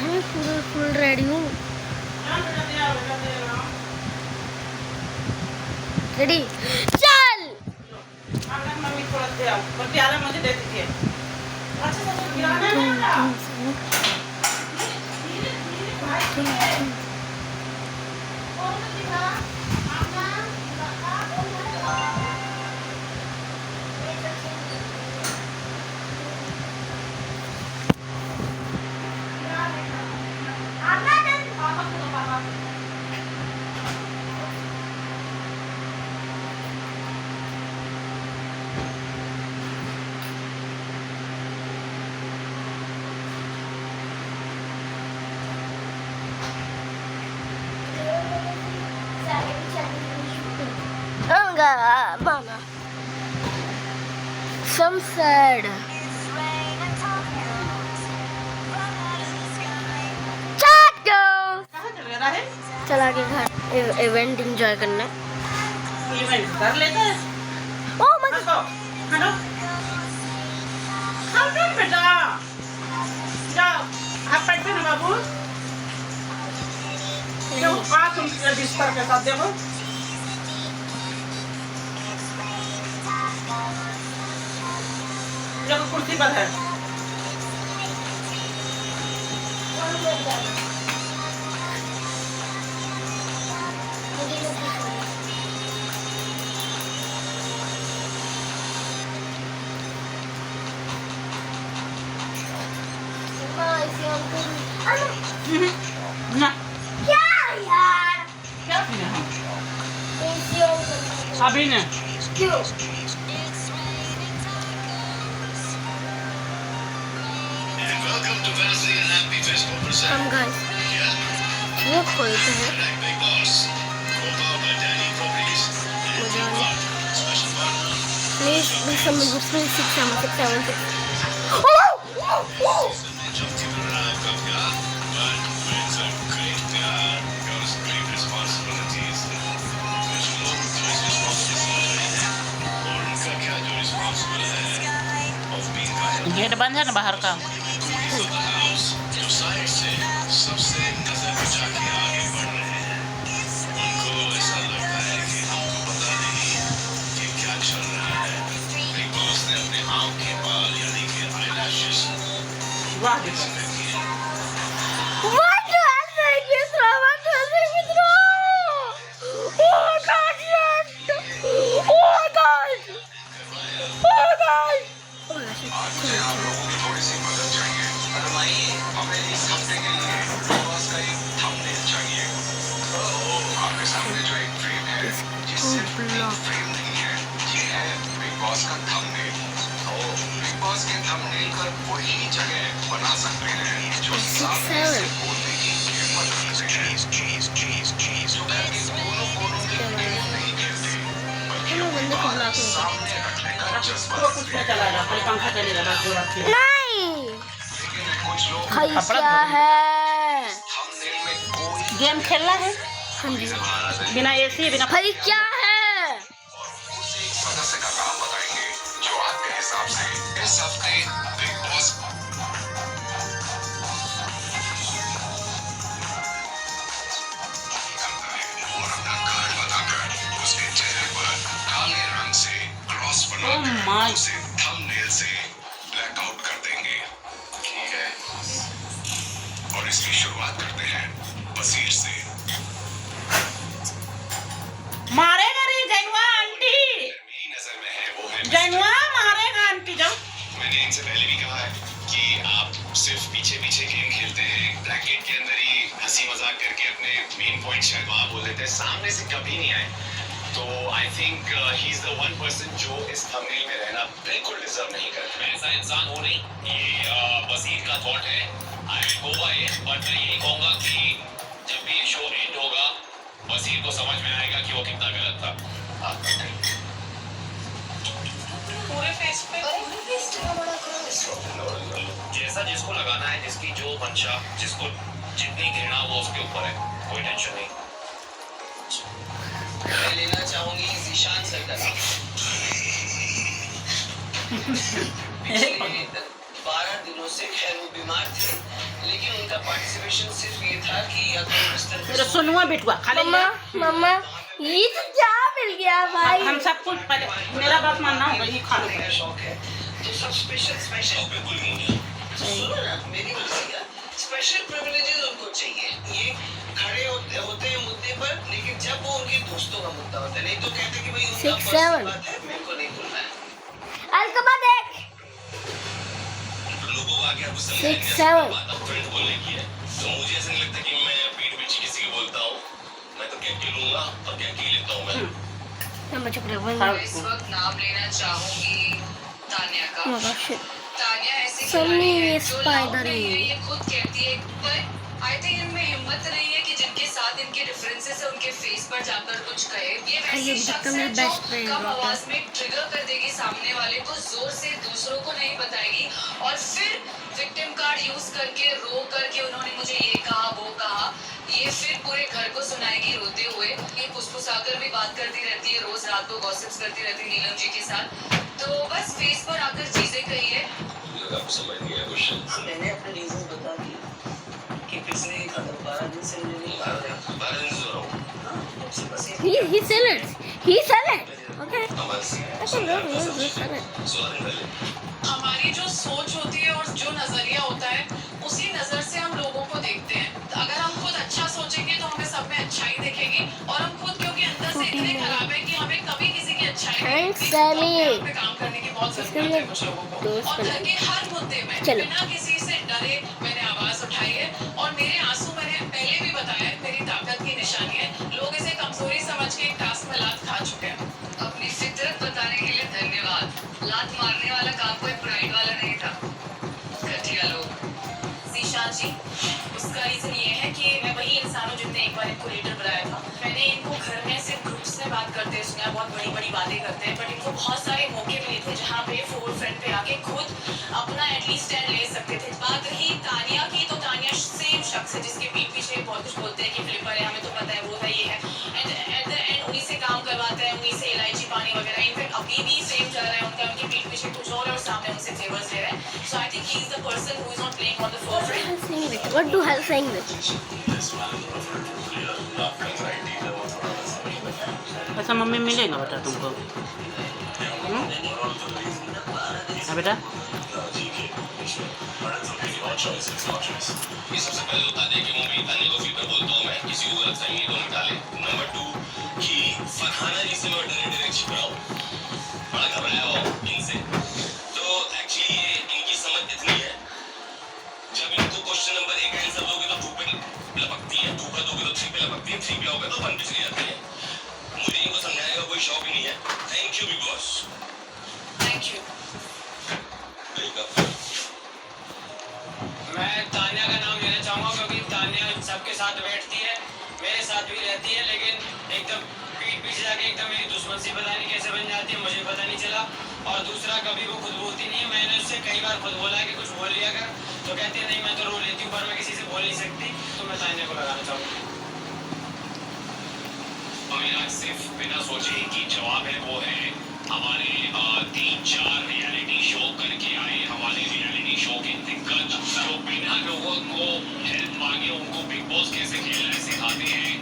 मैं फुल रेडी हूँ। रेडी? चल। मुझे दे दीजिए। Enggak, mana? Some said. Chato. चला के घर इवेंट एंजॉय करना। इवेंट कर लेते हैं। ओह माय हेलो खाओ तुम बेटा जाओ आप पैट पे ना बाबू क्यों आ तुम बिस्तर के साथ देखो जो कुर्सी पर है ना अभी ने क्यों? And welcome to Wednesday and happy festival present. हम गाइस वो खोलते हैं Big Boss. Co-powered by Danny Properties. मुझे वाला Special partner. प्लीज प्लीज हम दूसरे 6 7 6 जब भी मिल रहा है आपका प्यार, but with some great प्यार comes great responsibilities. कुछ लोग जो इस responsibility से हैं, और उनका क्या जो responsible है of being guided गेट बंद है ना बाहर का। of the house, जो side से सबसे नजर बचा के आगे बढ़ रहे हैं, उनको ऐसा लगता है कि हमको पता नहीं कि क्या चल रहा है। Big Boss ने अपने आँख के बाल यानी कि eyelashes वाह What do I say, Mitra? What do I say, Mitra? Oh my God, yes! Oh my God! Oh my God! Oh my God. आप लोगों की थोड़ी सी मदद चाहिए। हमें इस हफ्ते के लिए Big Boss का एक थंबनेल चाहिए। आपके सामने जो एक फ्रेम है, ये सिर्फ एक फ्रेम नहीं है, ये है Big Boss का थंबनेल। Big Boss के थंबनेल पर वही जगह बना सकते हैं जो सामने से बोलने की हिम्मत रखते हैं। जो घर के कोनों-कोनों में पेट नहीं गिरते, बल्कि अपनी बात सामने रखने का जज्बा रखते हैं। चलाएगा पंखा चलेगा बस जो रखिए। नहीं लेकिन कुछ लोग भाई क्या है थंबनेल में कोई गेम खेलना है हाँ जी बिना एसी बिना भाई क्या है उसे एक सदस्य का नाम बताएंगे जो आपके हिसाब से इस हफ्ते बिग बॉस करता है और अपना कार्ड बताकर उसके चेहरे पर काले रंग से क्रॉस Oh बनाकर my. उसे थंबनेल से ब्लैक आउट कर देंगे। ठीक है, और इसकी शुरुआत करते हैं बसीर से। मारेगा रे जैनुआ आंटी मेरी नजर में है वो है जैनुआ मारेगा आंटी जब मैंने इनसे पहले भी कहा है कि आप सिर्फ पीछे पीछे गेम खेलते हैं, ब्रैकेट के अंदर ही हंसी मजाक करके अपने मेन पॉइंट शायद वहाँ बोल देते हैं, सामने से कभी नहीं आए। तो आई think he is the one person जो इस थंबनेल में रहना बिल्कुल डिजर्व नहीं करता। मैं ऐसा इंसान हूँ नहीं, ये वसीर का थॉट है, I will go by it, but मैं यही कहूँगा कि जब भी ये शो एंड होगा वसीर को समझ में आएगा कि वो कितना गलत था। आप बताइए। पूरे फेस पे जैसा जिसको लगाना है, जिसकी जो मंशा, जिसको जितनी घृणा वो उसके ऊपर है, कोई टेंशन नहीं। मैं लेना चाहूंगी ज़ीशान सर का नाम। पिछले 12 दिनों से खैर वो बीमार थे, लेकिन उनका पार्टिसिपेशन सिर्फ ये था कि या तो बिस्तर पे मेरा सुनुआ बिटुआ खाली मम्मा मम्मा ये तो क्या मिल गया भाई हम सब कुछ पहले मेरा बात मानना होगा ये खा लो मेरा शौक है, तो सब स्पेशल बिल्कुल नहीं सुनो ना, मेरी मर्जी का स्पेशल प्रिविलेजेस उनको चाहिए। ये खड़े होते हैं मुद्दे पर, लेकिन जब वो उनके दोस्तों का मुद्दा होता है, नहीं तो कहते कि भाई उनका 6, पर्सनल 7 बात है, मेरे को नहीं बोलना है। अलकमा देख लोगों का क्या गुस्सा 6, 7 फ्रेंड बोलने की है, तो मुझे ऐसा नहीं लगता कि मैं पीठ पीछे किसी को बोलता हूँ। मैं तो क्या लूंगा और क्या लेता हूँ मैं। नंबर चुप मैं इस वक्त नाम लेना चाहूंगी तान्या का। रहो तान्या ऐसी सन्नी खिलाड़ी है जो स्पाइडर लाउड नहीं है, ही। ये खुद कहती है, पर आई थिंक इनमें हिम्मत नहीं है कि जिनके साथ इनके डिफरेंसेस है उनके फेस पर जाकर कुछ कहे। ये वैसी ये शख्स तो है मेरा जो best friend कम होता है। आवाज में ट्रिगर कर देगी सामने वाले को, जोर से दूसरों को नहीं बताएगी, और फिर विक्टिम कार्ड यूज करके रो करके उन्होंने मुझे ये कहा वो कहा, ये फिर पूरे घर को सुनाएगी रोते हुए। ये फुसफुसाकर भी बात करती रहती है, रोज रात को गॉसिप्स करती रहती है नीलम जी के साथ। तो बस फेस पर आकर चीजें कही है। आपको समझ नहीं आया क्वेश्चन? मैंने अपने रीजन बता दिए कि पिछले 12 दिन से मुझे नहीं 12 दिन से हो रहा हूँ। बस he said it okay बस that's a little he said it 16 दिन पहले। हमारी जो सोच होती है और जो नजरिया होता है, उसी नजर से हम लोगों को देखते हैं। अगर हम खुद अच्छा सोचेंगे तो हमें सब में अच्छाई दिखेगी, और हम खुद क्योंकि अंदर से इतने खराब है कि हमें कभी किसी की अच्छाई नहीं Thanks, दिखती, तो Sally. अपने आप पे काम करने की बहुत जरूरत है कुछ लोगों को। दोस्त और घर बना। के हर मुद्दे में चलो। बिना किसी से डरे मैंने आवाज उठाई है, और मेरे आंसू मैंने पहले भी बताया है मेरी ताकत की निशानी है। लोग इसे कमजोरी समझ के एक टास्क में लात खा चुके हैं। लात मारने वाला काम कोई प्राइड वाला नहीं था, घटिया लोग। जीशान जी, उसका रीजन ये है कि मैं वही इंसान हूँ जिसने एक बार इनको लीडर बनाया था। मैंने इनको घर में सिर्फ ग्रुप्स में बात करते सुना, बहुत बड़ी बड़ी बातें करते हैं, बट इनको बहुत सारे मौके मिले थे जहाँ पे फोर फ्रंट पे आके खुद अपना एटलीस्ट स्टैंड ले सकते थे। बात रही तानिया की, तो तानिया सेम शख्स है जिसके पीठ पीछे बहुत कुछ बोलते हैं कि फ्लिपर है, हमें तो पता है, वो है, ये है, एंड एट द एंड उन्हीं से काम करवाता है, उन्हीं से इलायची पानी वगैरह। इनफैक्ट अभी भी सेम चल रहा है उनका, उनके पीठ पीछे कुछ और सामने उनसे फेवर्स ले रहे हैं। So I think he is the person who is not playing on the forefront. What do hell saying this? ऐसा मम्मी मिलेगा बेटा तुमको? हाँ बेटा, ये सबसे पहले बता दें कि मम्मी तानिया को फ्लिपर बोलता हूँ मैं, किसी को गलतफहमी तो मिटा ले। नंबर 2 कि फरहाना जी से मैं डरे छिप रहा हूँ, बड़ा घबराया हुआ हूँ इनसे। तो एक्चुअली ये इनकी समझ इतनी है, जब इनको क्वेश्चन नंबर 1 का आंसर दोगे तो 2 पे लपकती है, 2 का दोगे तो 3 पे लपकती है, 3 पे आओगे तो 1 पे चली जाती है। मुझे इनको समझाने का कोई शौक ही नहीं है। Thank you big boss. Thank you. मैं तानिया का नाम लेना चाहूँगा क्योंकि तानिया सबके साथ बैठती है, मेरे साथ भी रहती है, लेकिन एकदम पीठ पीछे जाके एकदम मेरी दुश्मन सी पता नहीं कैसे बन जाती है, मुझे पता नहीं चला। और दूसरा, कभी वो खुद बोलती नहीं है, मैंने उससे कई बार खुद बोला है कि कुछ बोल लिया कर, तो कहती है नहीं मैं तो रो लेती हूँ, पर मैं किसी से बोल नहीं सकती। तो मैं तानिया को लगाना चाहूँगा। मेरा सिर्फ बिना सोचे कि जवाब है वो है हमारे 3-4 रियलिटी शो करके आए हमारे रियलिटी शो के दिग्गज, जो बिना लोगों को हेल्प मांगे उनको बिग बॉस कैसे खेलना है सिखाते हैं।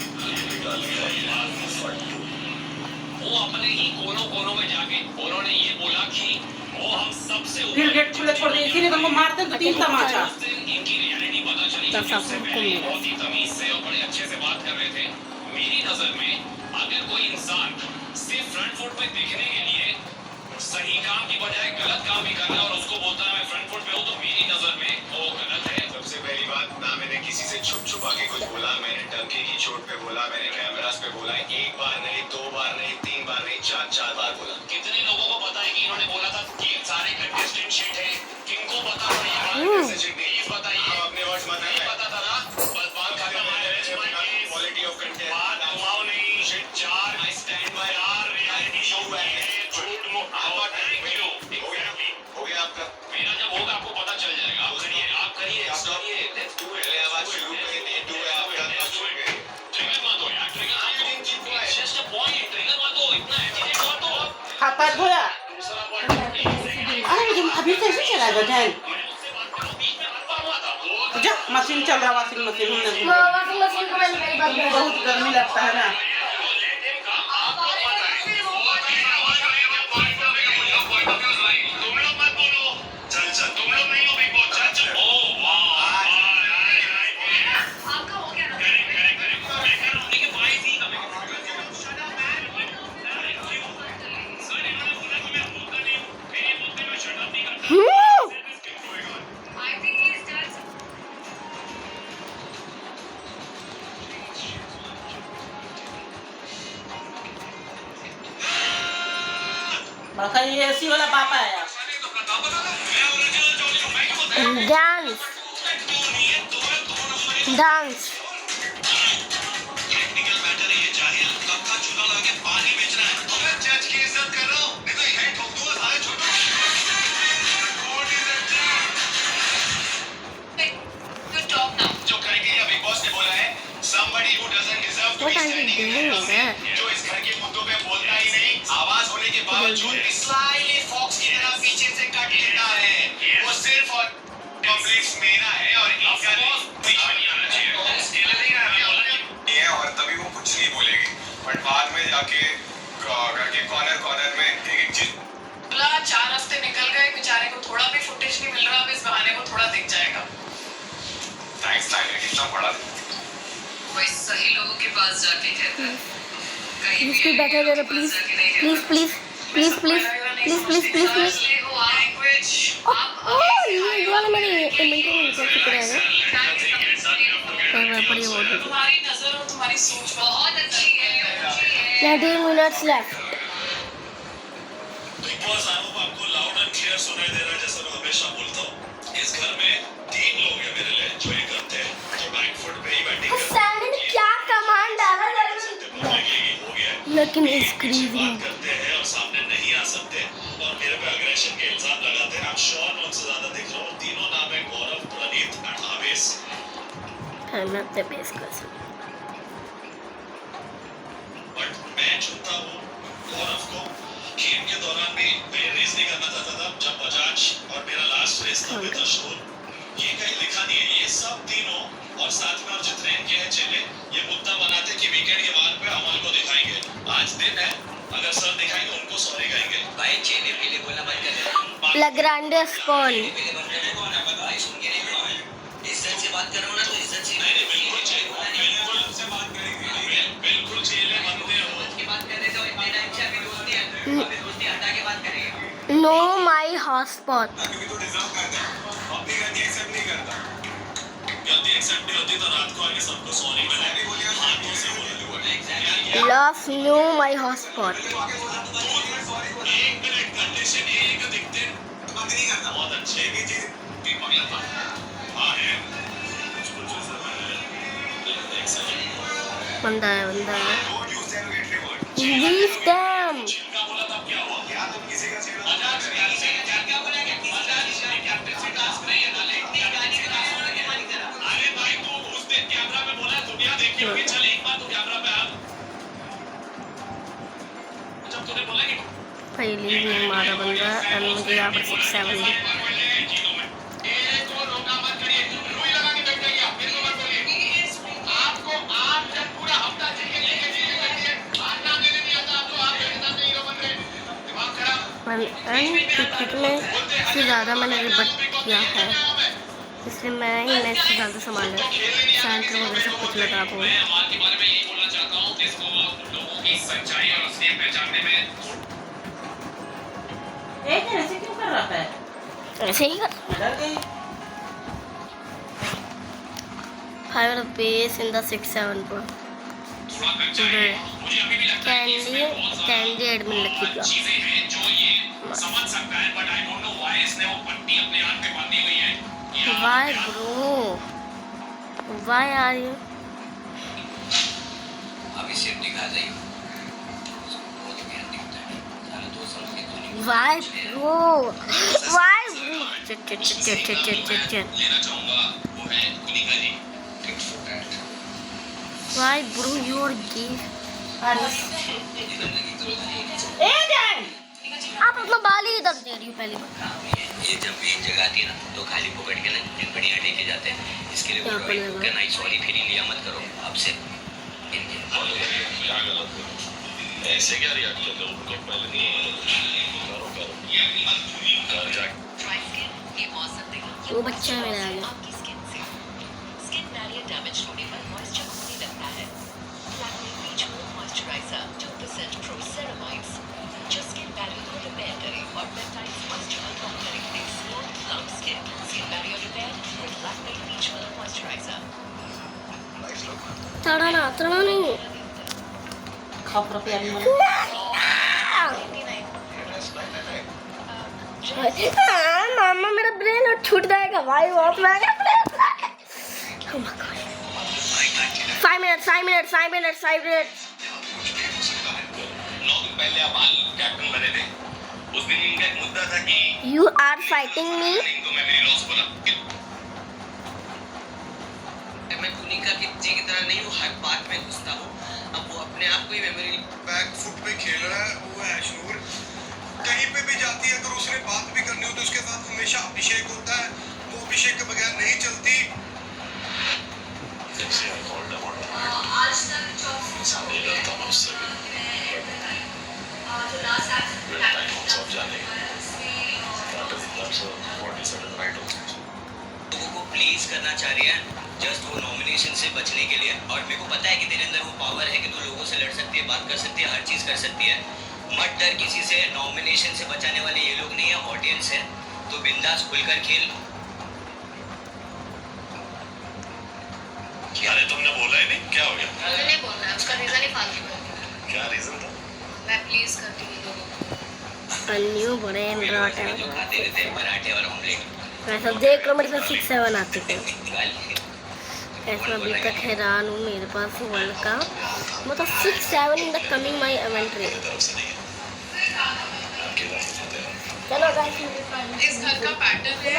वो अपने ही कोनों में जाके उन्होंने ये बोला कि वो हम सबसे फिर गेट खुले छोड़ दिए, इसीलिए तुमको मारते हैं तो 3 तमाचा। इनकी रियलिटी पता चली कि उससे पहले बहुत ही तमीज से और बड़े अच्छे से बात कर रहे थे। मेरी नजर में अगर कोई इंसान सिर्फ फ्रंट फुट पे दिखने के लिए सही काम की बजाय गलत काम भी कर रहा है और उसको बोलता है मैं फ्रंट फुट पे हूँ, तो मेरी नजर में वो गलत है। सबसे पहली बात, ना मैंने किसी से छुपा के कुछ बोला, मैंने टंकी की चोट पे बोला, मैंने कैमरास पे बोला, 1 बार नहीं, 2 बार नहीं, 3 बार नहीं, 4 बार बोला। कितने लोगों को पता है कि इन्होंने बोला था कि सारे कंटेस्टेंट शिट है, किनको पता था ये बात कैसे शिट नहीं, प्लीज बताइए। आप अपने वर्ड्स मत नहीं पता था ना, बस बात खत्म है। क्वालिटी ऑफ कंटेंट बात घुमाओ नहीं, shit 4 I stand by are reality show है, झूठ हो गया आपका। मेरा जब होगा आपको पता चल जाएगा। आप करिए लेट्स डू इट। पहले आवाज शुरू करिए, नहीं डू है आपका, ट्रिगर मत हो यार, trigger just a point, trigger मत हो, इतना एटीट्यूड मत हो। हाथ पैर धोया। दूसरा पॉइंट, अरे तुम अभी कैसे चलाएगा जैन? जा, मशीन चल रहा, वॉशिंग मशीन हमने वॉशिंग मशीन को मैंने पहली बार बहुत गर्मी लगता है ना। तुम लोग नहीं हो बिग बॉस, चल ओ वाह आपका हो गया ना? करेक्ट मैं कर रहा हूं, लेकिन भाई थी I think he's done. बाका ये एसी वाला पापा है यार। डांस डांस टेक्निकल मैटर है ये, जाहिल कब का चूना लगा के पानी बेच रहा है। तो मैं जज की इज्जत कर रहा हूं, नहीं तो यही ठोक दूंगा सारे छोटू। Good talk now. जो क्राइटेरिया बिग बॉस ने बोला है, somebody who doesn't deserve to be What are you standing in doing, the house, man? जो इस घर के मुद्दों पे बोलता ही नहीं, आवाज होने के बावजूद स्लाइली फॉक्स की तरह पीछे से कट लेता है। वो सिर्फ और कंप्लीट मेरा है और इनका नहीं। बीच में नहीं आना चाहिए, स्केलर नहीं आना है और तभी वो कुछ नहीं बोलेगी, बट बाद में जाके घर के कॉर्नर में एक चीज 4 हफ्ते निकल गए, बेचारे को थोड़ा भी फुटेज नहीं मिल रहा, अब इस बहाने को थोड़ा दिख जाएगा। थैंक्स टाइगर, कितना बड़ा कोई सही लोगों के पास जाके कहता है, कहीं प्लीज भी बैठा जरा please please please please please please please please please language ये वाला मैंने मेंटेन कर चुका है ना पर ये बोल रही तुम्हारी नजर और तुम्हारी सोच बहुत अच्छी है। 19 minutes left big boss I hope आपको लाउड एंड क्लियर सुनाई दे रहा है, जैसा मैं हमेशा बोलता हूँ। इस घर में 3 लोग हैं मेरे लिए जो ये करते हैं, जो बैक फुट पे ही बैटिंग करते सैंडी ने क्या कमांड डाला हैं, हो गया है। लेकिन ये स्क्रीन बात करते हैं और सामने नहीं आ सकते और मेरे पे अग्रेशन के इल्जाम लगाते हैं। आप श्योर मैं उनसे ज्यादा दिख रहा हूँ। तीनों नाम है गौरव, प्रणीत एंड आवेश। मैं अपने बेस कर सकता बट मैं चुनता हूँ गौरव को। गेम के दौरान भी मैं रेस नहीं करना चाहता था, जब बजाज और मेरा लास्ट रेस था विद अशोर, ये कहीं लिखा नहीं है। ये सब तीनों और साथ में और जितने इनके हैं चेले, ये मुद्दा बनाते कि वीकेंड के बाद पे अमल को दिखाएंगे। आज दिन है, अगर सर दिखाएंगे उनको सॉरी कहेंगे। भाई चेले पीले बोलना बंद कर दे। लग्रांडे स्पॉन इज्जत से बात करो ना, तो इज्जत से नहीं, बिल्कुल चेले बनते हो। बात कर रहे थे इतने टाइम से, अभी दोस्ती हटा के बात करेंगे। नो माई हॉटस्पॉट क्योंकि तू डिजर्व करता है, अपनी गलती एक्सेप्ट नहीं करता। गलती एक्सेप्ट नहीं होती तो रात को आके सबको सॉरी मैंने बोलिया, हाथों से बोला। लव नो माई हॉटस्पॉट एक मिनट, कंडीशन ये है कि दिखते बंद नहीं करता। बहुत अच्छे की चीज भी पगला था। हाँ है कुछ बंदा है लीव देम चिंका बोला था, क्या हुआ? क्या तुम किसी का चेहरा क्या बोला? कैप्टनसी टास्क नहीं है ना, लेकिन गाने का टास्क होना क्या मानी जरा। अरे भाई तू उस दिन कैमरा में बोला दुनिया देखी होगी, चल एक बार तू कैमरा पे आ। जब तूने बोला कि पहली ने मारा बंदा एंड मुझे यहाँ पर 6-7 क्रिकेट में से ज़्यादा मैंने रिबट किया है, इसलिए मैं ही मैच से ज़्यादा संभाला सेंटर वगैरह सब कुछ लगा पाऊँ। ऐसे क्यों कर रहा है? ऐसे ही डर गई। 5 base in the 6-7 pro candy admin lucky block. समझ सकता है, but I don't know why इसने वो पट्टी अपने हाथ पे बांधी हुई है। Why bro? Why are you? अभी सिर्फ दिखा दे, बहुत ज्ञान दिखता है। सारे 2 साल की दुनिया। Why bro? Why bro? चट लेना चाहूंगा वो है कुनिका जी। Why bro? You're gay. आप अपना बाल ही इधर दे रही हो पहली बार। ये जब भी जगह आती है ना, तो खाली पकड़ के ना दिन बढ़िया टेके जाते हैं। इसके लिए बोल रहा हूँ कि सॉरी फिर लिया मत करो आपसे। क्या गलत है? ऐसे क्या रिएक्ट कर रहे हो? उनको पहले करो कर जा। ये मौसम देखो, वो बच्चा मेरा आ गया। आपकी स्किन बैरियर डैमेज होने पर मॉइस्चर होने लगता है। लैक्मे बीच मॉइस्चराइजर 2% प्रो सेरामाइड्स जो स्किन बैरियर को रिपेयर करे और पेप्टाइड्स मॉइस्चर को कम करे। Smooth plum skin barrier repair with Lakme beach moisturiser. तड़ा नहीं। खबर प्यारी मामा मेरा ब्रेन और छूट जाएगा भाई। वो अपना 5 minutes 9 दिन पहले आप कैप्टन बने थे। उस दिन इनका एक मुद्दा था कि You are fighting me? तो मैं मेरी लॉस बोला। मैं कुनिका की तरह नहीं हूँ, हर बात में घुसता हूँ। अब वो अपने आप को ही मेमोरी बैक फुट पे खेल रहा है वो है शूर। कहीं पे भी जाती है, अगर उसने बात भी करनी हो तो उसके साथ हमेशा अभिषेक होता है। वो अभिषेक के बगैर नहीं चलती। लोगों को प्लीज करना चाह रही है, जस्ट वो नॉमिनेशन से बचने के लिए। और मेरे को पता है कि तेरे अंदर वो पावर है कि तू लोगों से लड़ सकती है, बात कर सकती है, हर चीज कर सकती है। मत डर किसी से। नॉमिनेशन से बचाने वाले ये लोग नहीं है, ऑडियंस है। तो बिंदास खुलकर खेल। अरे तुमने बोला ही नहीं, क्या हो गया? मुझे नहीं बोलना है, उसका रीजन ही फालतू है। क्या रीजन था? मैं प्लीज करती हूँ लोगों को। न्यू ब्रेन रॉट है। खाते रहते हैं पराठे और ऑमलेट। वैसे देख लो मेरे पास 6-7 आते थे। ऐसा अभी तक हैरान हूँ मेरे पास वर्ल्ड का मतलब 6-7 इन द कमिंग माई इवेंट्री। चलो गाइस इस घर का पैटर्न है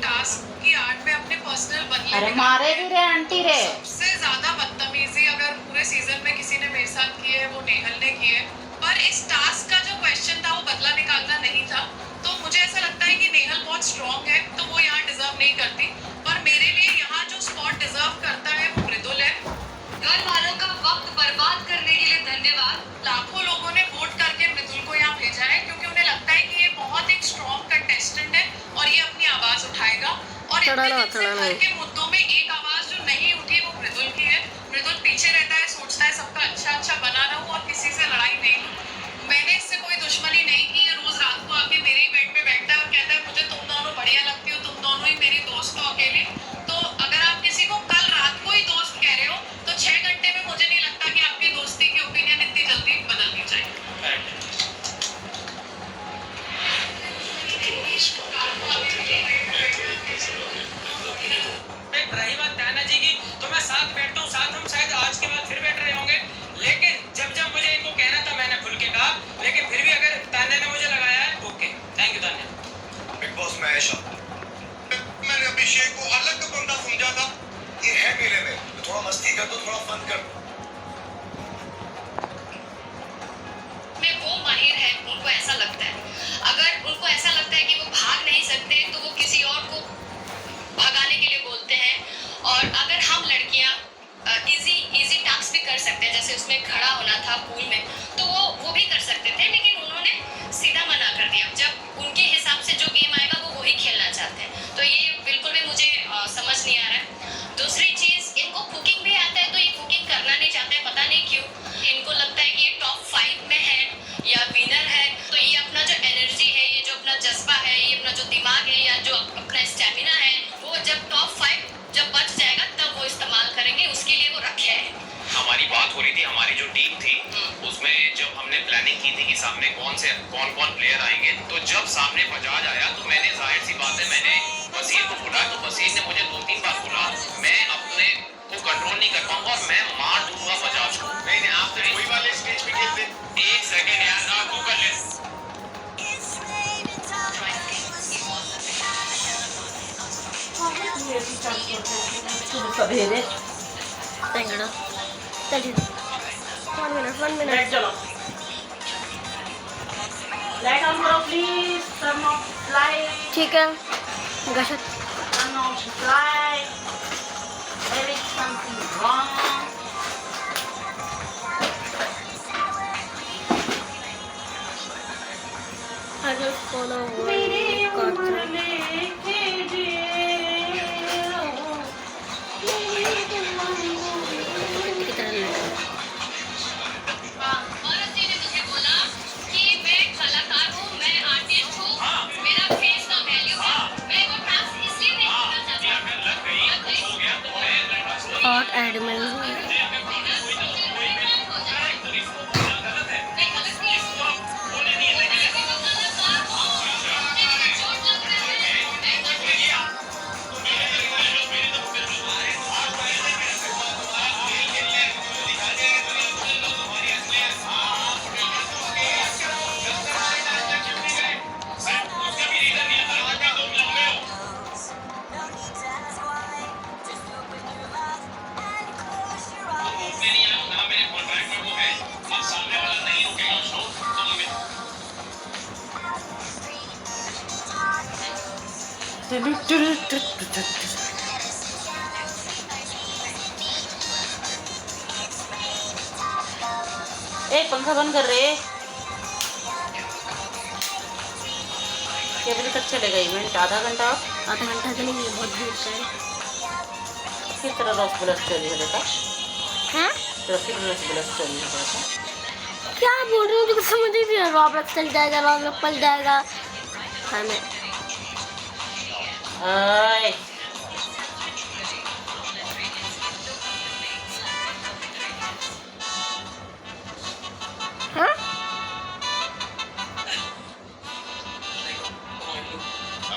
टास्क की आर्ट में अपने पर्सनल बदले। अरे मारे भी रे आंटी रे। सबसे ज्यादा बदतमीजी अगर पूरे सीजन में किसी ने मेरे साथ की है वो नेहल ने की है। पर इस टास्क का जो क्वेश्चन था वो बदला निकालना नहीं था। तो मुझे ऐसा लगता है कि नेहल बहुत स्ट्रॉन्ग है तो वो यहाँ डिजर्व नहीं करती। पर मेरे लिए यहाँ जो स्पॉट डिजर्व करता है वो मृदुल है। घर वालों का वक्त बर्बाद करने के लिए धन्यवाद। लाखों लोगों ने वोट करके मृदुल को यहाँ भेजा है क्योंकि उन्हें लगता है कि ये बहुत एक स्ट्रॉन्ग कंटेस्टेंट है और ये अपनी आवाज उठाएगा। और इतने दिन से घर के मुद्दों में एक आवाज जो नहीं उठी वो मृदुल की है। मृदुल पीछे रहता है, सोचता है सबका अच्छा बना रहूं और किसी से लड़ाई नहीं लूं। मैंने इससे कोई दुश्मनी नहीं की। ये रोज रात को आके मेरे ही बेड पे बैठता है और कहता है मुझे तुम दोनों बढ़िया लगती हो, तुम दोनों ही मेरी दोस्त हो अकेली। तो अगर आप किसी को कल रात को ही दोस्त कह रहे हो तो 6 घंटे में मुझे नहीं लगता कि आपकी दोस्ती की ओपिनियन इतनी जल्दी बदलनी चाहिए। रही बात तान्या जी की तो मैं साथ बैठता हूँ, साथ हम शायद आज के बाद फिर बैठ रहे होंगे। लेकिन जब मुझे इनको कहना था मैंने खुल के कहा। लेकिन फिर भी अगर तान्या ने मुझे लगाया है okay, thank you Tanya. Big boss में ऐशा मैंने अभिषेक को अलग बंदा समझा था। ये है मेले में तो थोड़ा मस्ती कर दो, थोड़ा फन कर दो। में वो माहिर है उनको ऐसा लगता है। अगर उनको ऐसा लगता है कि वो भाग नहीं सकते तो वो किसी और को भगाने के लिए बोलते हैं। और अगर हम लड़कियां इजी टास्क भी कर सकते हैं, जैसे उसमें खड़ा होना था पूल में, तो वो भी कर सकते थे लेकिन उन्होंने सीधा मना कर दिया। जब उनके हिसाब से जो गेम आएगा वो वही खेलना चाहते हैं। तो ये बिल्कुल भी मुझे समझ नहीं आ रहा है। दूसरी चीज इनको कुकिंग भी आता है तो ये कुकिंग करना नहीं चाहते, पता नहीं क्यों। इनको लगता है कि ये टॉप 5 में है या विनर है तो ये अपना जो एनर्जी है, ये जो अपना जज्बा है, ये अपना जो दिमाग है या जो अपना स्टेमिना है वो जब टॉप 5 जब बच जाएगा तब वो इस्तेमाल करेंगे। उसके लिए वो रखे है। हमारी बात हो रही थी, हमारी जो टीम थी उसमें जब हमने प्लानिंग की थी कि सामने कौन प्लेयर आएंगे, तो जब सामने बजाज आया तो मैंने जाहिर सी बात है मैंने वसीर को बोला तो वसीर ने मुझे 2-3 बार बोला मैं अपने को कंट्रोल नहीं कर पाऊंगा और मैं मार दूंगा बजाज को। मैंने आपसे वही वाले स्टेज पे खेलते। एक सेकंड यार ना तू कर ले। सवेरे चलिए 1 मिनट लाइट चलो, लाइट ऑन करो प्लीज। Turn off light. ठीक है गशत turn off light. There is something wrong. I just follow मेरे what उम्र लेके भरत जी ने मुझे बोला कि मैं कलाकार हूँ, मैं आर्टिस्ट हूँ, मेरा फेस का वैल्यू है। मैं वो टास्क इसलिए नहीं करना चाहता। और एडमिन एक पंखा बंद कर रहे। कितने तक चलेगा इवेंट? आधा घंटा तो नहीं है, बहुत दूर का है। किस तरह रॉस ब्लस्ट चली है बेटा? हैं? तो फिर रॉस ब्लस्ट चली है बेटा। क्या बोल रही हूँ तुम समझ नहीं रही। रॉबलॉक्स चल जाएगा, रॉबलॉक्स पल जाएगा हमें। आय हाँ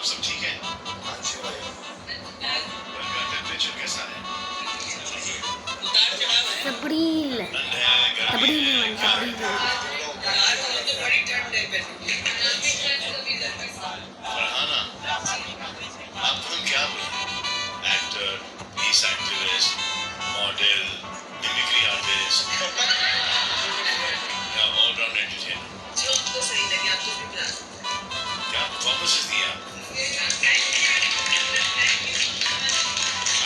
सब ठीक है? अच्छे भाई। टेम्परेचर कैसा है? सबरील फरहाना, आपको हम क्या बोले? Actor, peace activist, model, mimicry artist, या ऑलराउंड एंटरटेनर? जो आपको सही लगे आप कुछ भी बता सकते क्या परफॉर्मेंसेस दिया?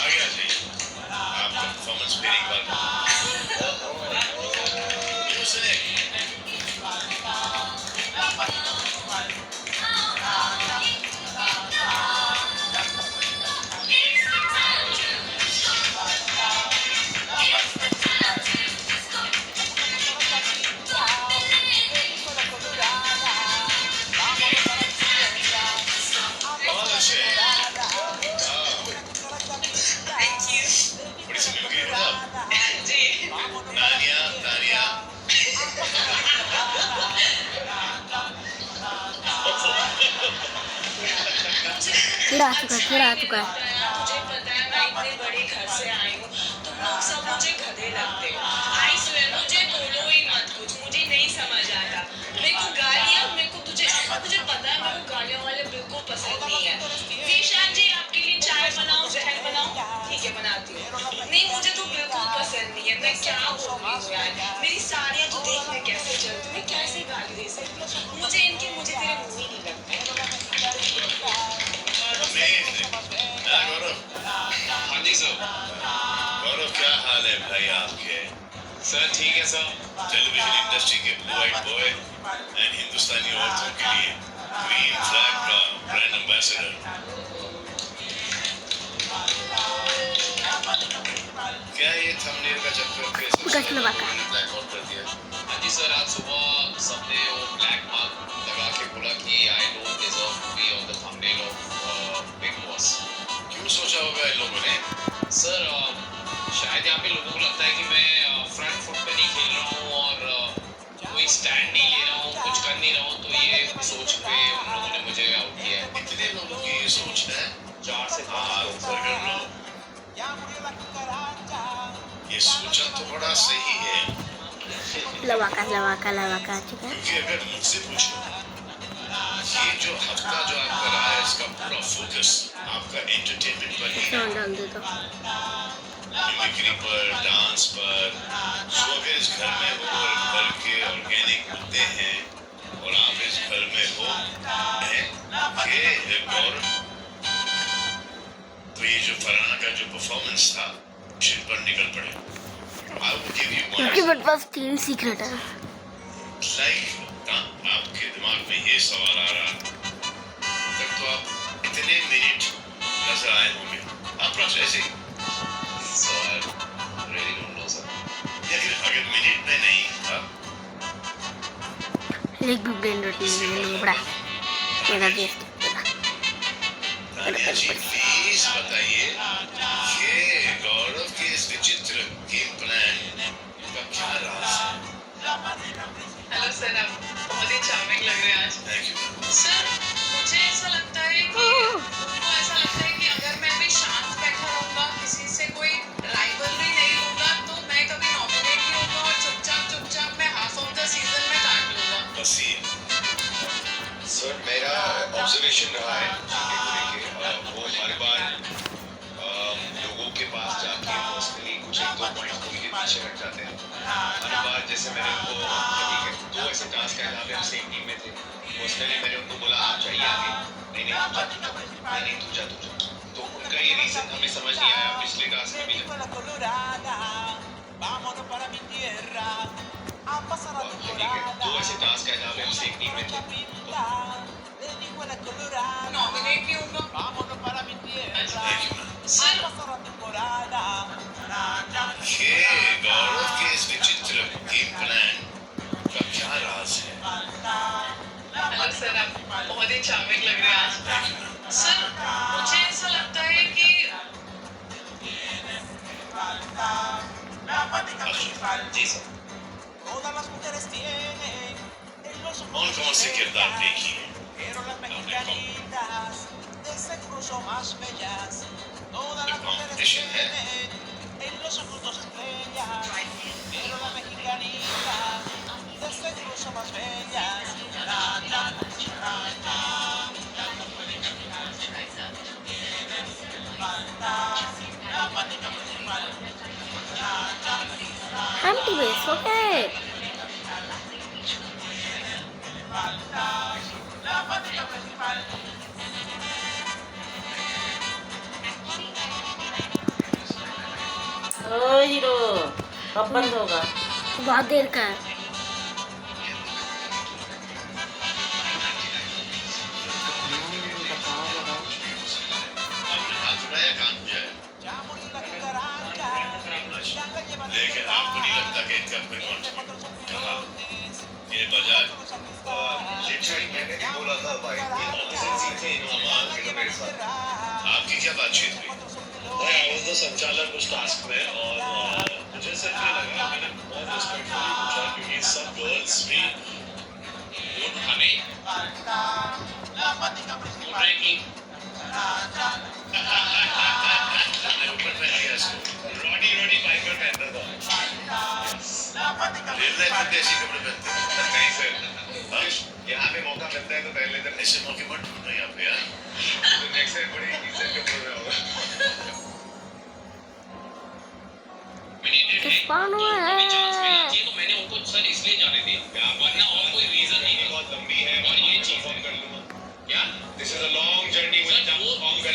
आगे आ जाइए, आपका परफॉर्मेंस फिर एक बार म्यूजिक। बहुत अच्छे। बड़ी सी मिमिक्री हो आप। जी तानिया, तानिया। कीड़ा आ चुका है। तुझे पता है मैं इतने बड़े घर से आई हूँ तुम लोग सब मुझे गधे लगते हो आई स्वेयर मुझे बोलो ही मत कुछ मुझे नहीं समझ आता मेरे को गालियाँ मेरे को तुझे पता है मेरे को गालियाँ वाले बिल्कुल पसंद नहीं है ईशान जी आपके लिए चाय बनाऊं जहर बनाऊं ठीक है बनाती हूँ नहीं मुझे तो बिल्कुल पसंद नहीं है मैं क्या बोल रही हूँ यार मेरी साड़ियाँ तो देख मैं कैसे चलती मैं कैसे गाली दे सकती हूँ मुझे तेरे मुँह ही नहीं लगते गौरव। हाँ जी सर। गौरव, क्या हाल है भाई आपके? सर ठीक है सर। टेलीविजन इंडस्ट्री के ब्लू आइट बॉय एंड हिंदुस्तानी औरतों के लिए ग्रीन फ्लैग का ब्रांड एम्बेसडर। क्या ये थंबनेल का चक्कर के ब्लैक आउट कर दिया? हाँ जी सर आज सुबह सबने वो ब्लैक मार्क लगा के बोला कि I don't deserve to be on the thumbnail of Big Boss. क्यों सोचा होगा इन लोगों ने? सर शायद यहाँ पे लोगों को लगता है कि मैं फ्रंट फुट पे नहीं खेल रहा हूँ और कोई स्टैंड नहीं ले रहा हूँ कुछ कर नहीं रहा हूँ तो ये सोच पे उन लोगों ने मुझे आउट किया है। इतने लोगों की ये सोच है? 4 से 5 हाथ लोग ऊपर कर लो। ये सोचा तो बड़ा सही है, लवाका आ चुका है। क्योंकि अगर मुझसे पूछो ये जो हफ्ता जो आपका रहा है इसका पूरा फोकस आपका एंटरटेनमेंट पर ही है। डाल दे तो मिमिक्री पर, डांस पर। जो अगर इस घर में हो और घर के ऑर्गेनिक मुद्दे हैं और आप इस घर में हो हैं कि गौरव, तो ये जो फरहाना का जो परफॉर्मेंस था जिन पर निकल पड़े। I will give you one. क्योंकि मेरे पास 3 सीक्रेट है। लाइक आपके दिमाग में ये सवाल आ रहा तब तो आप इतने मिनट नजर आए होंगे आप ऐसे sir really don't know sir. अगर मिनट में नहीं था एक भी ब्रेन रॉट नहीं बड़ा मेरा देश तानिया जी प्लीज बताइए कि गौरव के इस विचित्र गेम प्लान का क्या राज है? हेलो सर आप बहुत ही चार्मिंग लग रहे हैं आज थैंक यू। सर मुझे ऐसा लगता है कि उनको ऐसा लगता है कि अगर मैं भी शांत बैठा रहूंगा किसी से कोई राइवलरी नहीं होगा तो मैं कभी नॉमिनेट नहीं होगा और चुपचाप मैं हाफ ऑफ द सीजन में काट लूंगा बस ये सर मेरा ऑब्जर्वेशन रहा है वो हर बार लोगों के पास जाके पर्सनली कुछ 1-2 पॉइंट बोल के पीछे हट जाते हैं। हर बार जैसे मैंने उनको ठीक है 2 ऐसे टास्क है जहाँ पे हम सेम टीम में थे पर्सनली मैंने उनको बोला आप चाहिए आगे नहीं तू जा तो उनका ये रीजन हमें समझ नहीं आया पिछले टास्क में भी ठीक है 2 ऐसे टास्क है जहाँ पे हम सेम टीम में थे नॉमिनेट नहीं होगा थैंक यू सर ये गौरव के इस विचित्र गेम प्लान का क्या राज है? हेलो सर आप बहुत ही चार्मिंग लग रहे हैं आज सर मुझे ऐसा लगता है कि जी सर कौन कौन से किरदार देखिए आपने? Empty base, okay. ओ हीरो कब बंद होगा? बहुत देर का है। लेकिन आपको नहीं लगता कि इनका कोई कॉन्ट्रीब्यूट हाँ ये बजाज मैंने भी बोला था भाई मेरे साथ आपकी क्या बातचीत हुई भाई आई वाज द संचालक उस टास्क में और मुझे सच में लगा मैंने बहुत रिस्पेक्टफुली पूछा क्योंकि सब गर्ल्स भी वोट हमें रोडी पाइपर पहनता था ऐसी कपड़े पहनते नहीं सर यहाँ पे मौका मिलता है तो पहन लेते ऐसे मौके मत ढूंढना यहाँ पे यार तो नेक्स्ट टाइम बड़ी इज्जत के प्रोग्राम होगा कौन हुआ है? तो मैंने उनको सर इसलिए जाने दिया वरना और कोई रीजन नहीं बहुत लंबी है और ये चीज परफॉर्म कर लूंगा क्या this is a long journey sir वो बात पे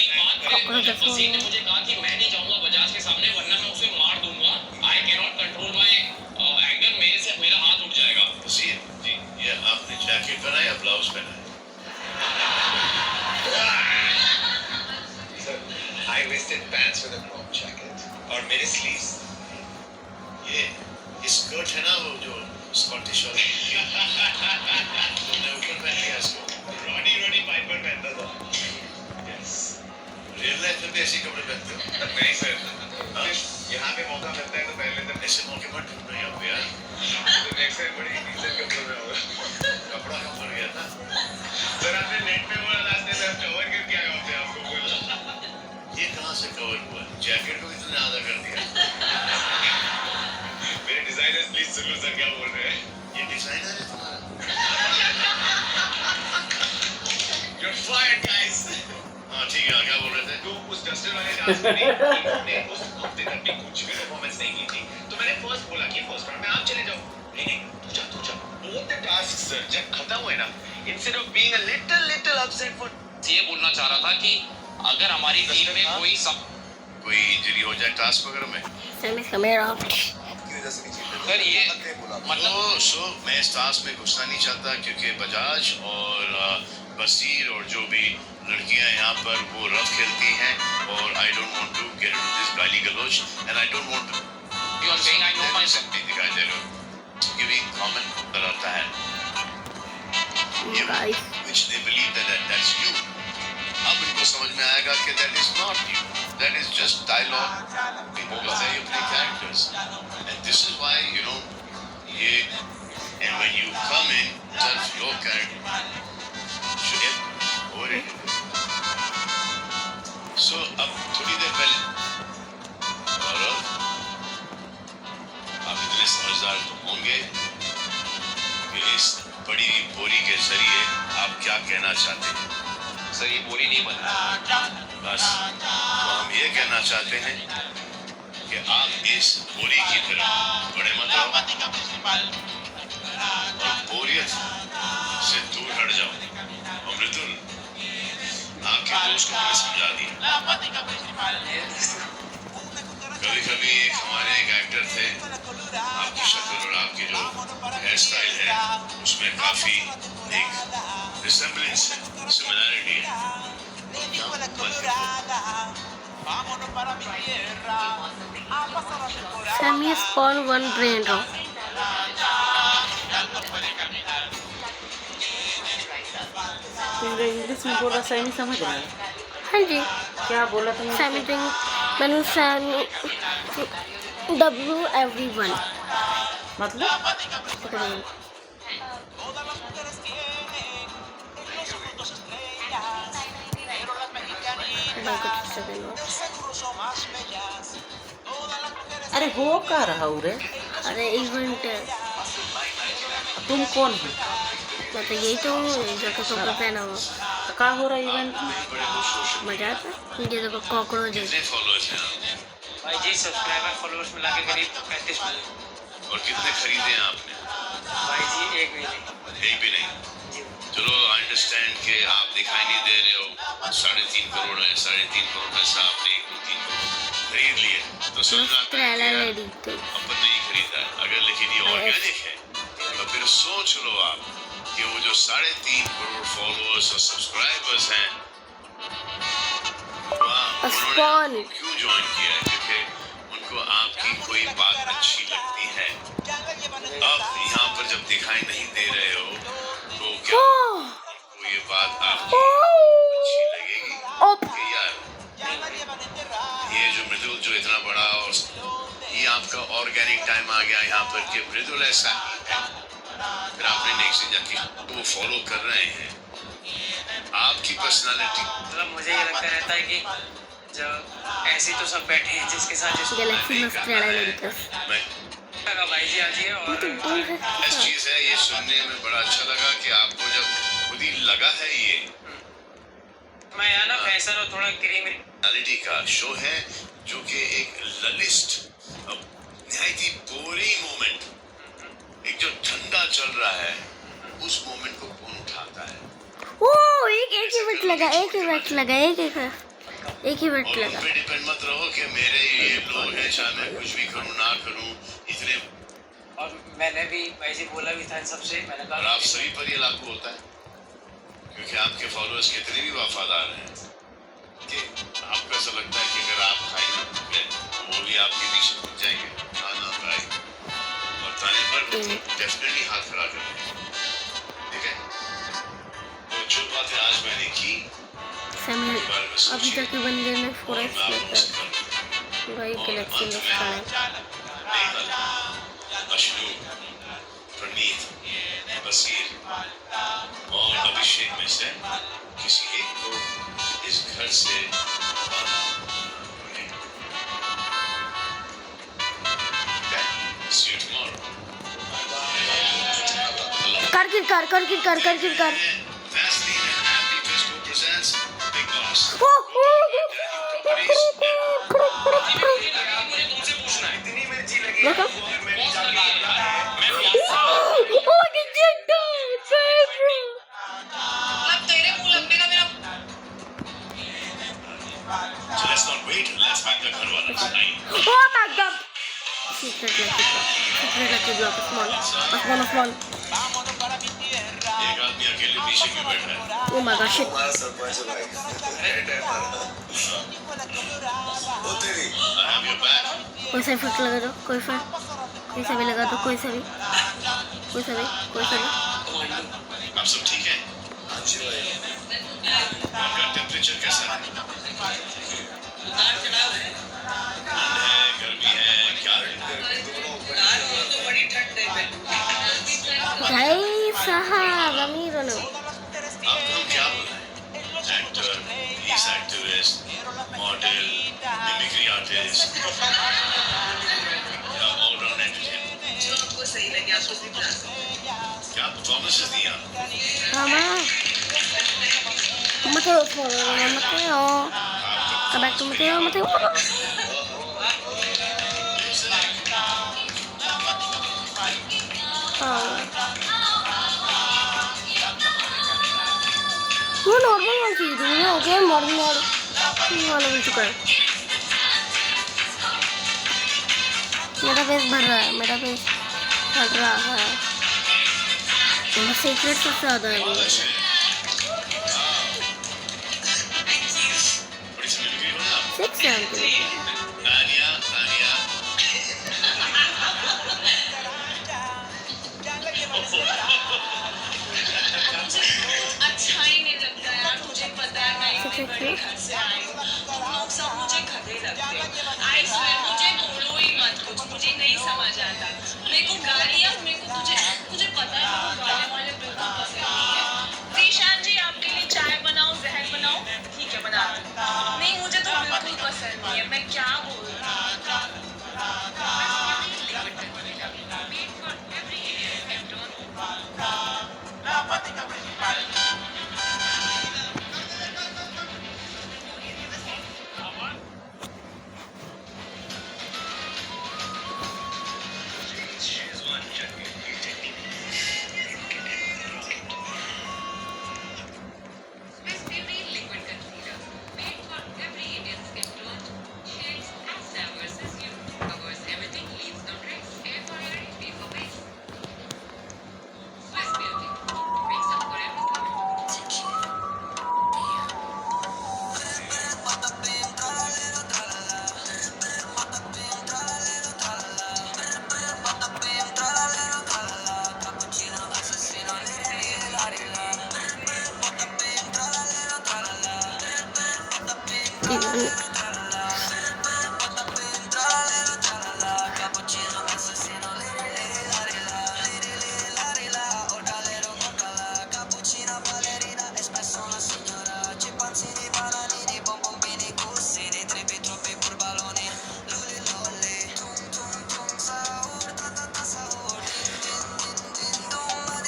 वसीम ने मुझे कहा कि मैं नहीं जाऊंगा बजाज के सामने वरना मैं उसे मार दूंगा I can not control my anger मेरे से मेरा हाथ उठ जाएगा वसीम जी ये आपने जैकेट पहना है या ब्लाउज पहना है sir high waisted pants with a crop jacket और मेरे स्लीव्स ये स्कर्ट है ना वो जो स्कॉटिश वाला तुमने ऊपर पहन लिया इसको रोडी पाइपर पहनता था यस रियल लाइफ में भी ऐसे कपड़े पहनते हो नहीं सर यहाँ पे मौका मिलता है तो पहन लेते हैं ऐसे मौके मत ढूंढना यहाँ पे यार तो नेक्स्ट टाइम बड़ी इज्जत के प्रोग्राम होगा कपड़ा कम पड़ गया था सर आपने नेट पे बोला रास्ते में कवर करके आया होते आपको बोला ये कहाँ से कवर हुआ जैकेट को भी तुमने आधा कर दिया मेरे designers please soon low sir क्या बोल रहे हैं ये डिजाइनर है तुम्हारा You're fired guys हाँ ठीक है क्या बोल रहे थे तो उस डस्टर वाले डांस में इन्होंने उस हफ्ते तक भी कुछ भी परफॉर्मेंस नहीं की थी तो मैंने फर्स्ट बोला कि फर्स्ट राउंड में आप चले जाओ नहीं तू जा both the tasks sir जब खत्म हुए ना instead of being a little upset for ये बोलना चाह रहा था कि अगर हमारी टीम में कोई इंजरी हो जाए टास्क वगैरह में Sam is coming out. Sir ये मतलब सो मैं इस टास्क में घुसना नहीं चाहता क्योंकि बजाज और बसीर और जो भी लड़कियां यहाँ पर वो रफ खेलती हैं और I don't want to get into this गाली गलौज and I don't want to you are saying I know myself दिखाई दे रहे हो गिविंग कमेंट कराता है Guys. which they believe that that's you अब इनको समझ में आएगा कि that is not you that is just dialogue people will say you play characters and this is why you know ये and when you come in judge your character should get over it so अब थोड़ी देर पहले और आप इतने समझदार तो होंगे कि इस बड़ी बोरी के जरिए आप क्या कहना चाहते हैं सर ये बोली नहीं बन रहा बस तो हम ये कहना चाहते हैं कि आप इस बोरी की तरफ बड़े मत रहो और बोरियत से दूर हट जाओ और मृदुल आपके दोस्त को मैंने समझा दिया कभी कभी हमारे एक एक्टर थे आपकी शक्ल और आपकी जो हेयर स्टाइल है उसमें काफी एक रिसेम्बलेंस है सिमिलैरिटी है Sammy spawned one brain drop. तुमने इंग्लिश में बोला सही समझ रहा है हाँ जी क्या बोला तुमने Sammy doing मैंने Sammy W everyone मतलब Second one. अरे हो का रहा रे? अरे इवेंट है। तुम कौन हो? मैं तो यही तो हूँ जो तो कपड़ा पहना हुआ। तो का हो रहा इवेंट में? मजा आता है। ये देखो कॉकरोच है। फॉलोअर्स हैं आप? भाई जी सब्सक्राइबर फॉलोअर्स मिला के करीब 35 मिलियन। और कितने खरीदे हैं आपने? भाई जी एक भी नहीं। एक भी नहीं। चलो आई अंडरस्टैंड कि आप दिखाई नहीं दे रहे हो। 3.5 करोड़ है, 3.5 करोड़ में से आपने 1-2-3 करोड़ खरीद लिए तो समझ आता है कि यार अपन नहीं खरीदा है। अगर लेकिन ये ऑर्गेनिक है तो फिर सोच लो आप कि वो जो 3.5 करोड़ फॉलोअर्स और सब्सक्राइबर्स हैं उन्होंने क्यों ज्वाइन किया है? क्योंकि उनको आपकी कोई बात अच्छी लगती है। अब यहाँ पर जब दिखाई नहीं दे रहे हो तो क्या आपको ये बात आपकी अच्छी लगेगी कि यार ये जो मृदुल जो इतना बड़ा और ये आपका ऑर्गेनिक टाइम आ गया यहाँ पर कि मृदुल ऐसा ही है, फिर आपने नेक्स्ट जाके वो फॉलो कर रहे हैं आपकी पर्सनालिटी। मतलब मुझे ये लगता रहता है कि जब ऐसे तो सब बैठे हैं जिसके साथ गैलेक्सी मस्त लड़ा लड़का। भाई जी आज ये और इस चीज है ये सुनने में बड़ा अच्छा लगा कि आपको जब खुद ही लगा है ये मैं यहाँ ना फैशन और थोड़ा क्रीम रियलिटी का शो है जो कि एक ललिस्ट निहायत ही बोरिंग मोमेंट, एक जो ठंडा चल रहा है उस मोमेंट को कौन उठाता है? ओ एक इवेंट लगा, एक इवेंट लगा, एक इवेंट लगा। पे डिपेंड मत रहो कि मेरे ये लोग हैं चाहे मैं कुछ भी करूं ना करूं इतने। और मैंने भी भाई जी बोला भी था इन सबसे, मैंने कहा आप सभी पर ये लागू होता है क्योंकि आपके फॉलोअर्स कितने भी वफादार हैं कि आपको ऐसा लगता है कि अगर आप खाई ना गए वो भी आपके पीछे पहुंच जाएंगे खाना खाए और ताने पर डेफिनेटली हाथ खड़ा करेंगे। ठीक है, तो जो बातें आज मैंने की अभी तक के बंदे ने फॉरेस्ट लेकर भाई गैलेक्सी में खाया। अशनु, प्रणीत, बसीर और अभिषेक में से किसी एक को इस घर से कर एक आदमी अकेले पीछे क्यों बैठा है? Oh my god, shit. कोई सा इफेक्ट लगा दो, कोई सा भी लगा दो, कोई सा भी। आप सब ठीक हैं? आपका टेम्परेचर कैसा है? ठंड है, गर्मी है, क्या भाई साहब अमीर हो। आपको क्या बोला है? Actor, police activist, model, mimicry artist या ऑलराउंड एंटरटेनर, जो आपको सही लगे आप कुछ भी बना सकते हैं। क्या परफॉर्मेंसेस दिया? वो नॉर्मल वाली चीज है, हो गया मॉडर्न वाला मिल चुका है। मेरा फेस भर रहा है, मेरा फेस हट रहा है। सीक्रेट सबसे ज्यादा है। बड़ी सी मिमिक्री हो ना? 6 सेवन के लिए तानिया अच्छा ही नहीं लगता यार, मुझे पता है मैं बड़े घर से आई हूँ, लोग सब मुझे खतरे लगते हैं। आई स्वेयर मुझे बोलो ही मत कुछ, मुझे नहीं समझ आता। मेरे को गालियाँ, मेरे को मुझे पता है मेरे को गाने वाले बिल्कुल पसंद नहीं है। ईशान जी आपके लिए चाय बनाओ, जहर बनाओ, ठीक है बना दो। नहीं मुझे तो बिल्कुल पसंद नहीं है, मैं क्या बोलूँ।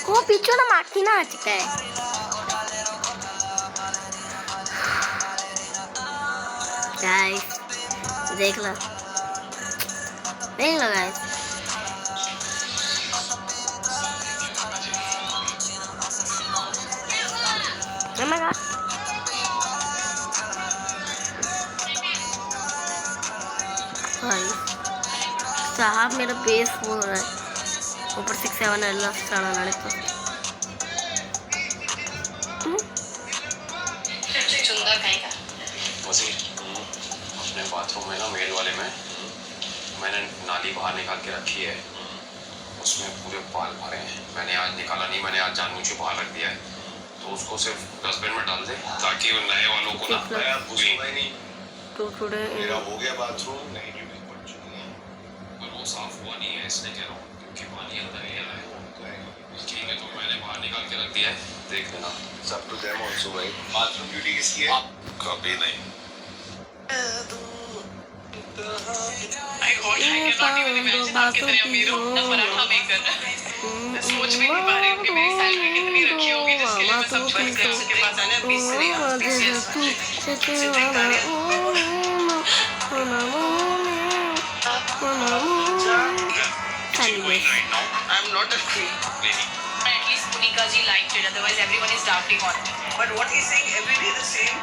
वो पीछे ना माखी ना आ चुका है। गाइस देख लो गाइस। Oh my God। भाई साहब मेरा बेस वो हो रहा है ऊपर 6-7 अल्लाह चढ़ाना है तो अपने बाथरूम में ना मेल वाले में मैंने नाली बाहर निकाल के रखी है, उसमें पूरे बाल भरे हैं। मैंने आज निकाला नहीं, मैंने आज जानबूझ के बाहर रख दिया है, तो उसको सिर्फ डस्टबिन में डाल दे ताकि वो नए वालों को ना नहीं। मेरा हो गया बाथरूम, नहीं ड्यूटी पड़ चुकी है पर वो साफ हुआ नहीं है, इसलिए कह रहा हूँ क्योंकि पानी अंदर ही आया है। ठीक है, तो मैंने बाहर निकाल के रख दिया है, देख लेना। सब तो देम ऑल्सो भाई, बाथरूम ड्यूटी किसकी है? कभी नहीं। I cannot even imagine आप कितने अमीर हो। ना पराठा मेकर, मैं सोच भी नहीं पा रही हूँ कि मेरी सैलरी कितनी रखी होगी जिसके लिए मैं सब छोड़ कर उसके पास आने 20 riyal 20 I'm not a queen. At least Punika ji liked it, otherwise everyone is doubting on me. But what he's saying every day the same.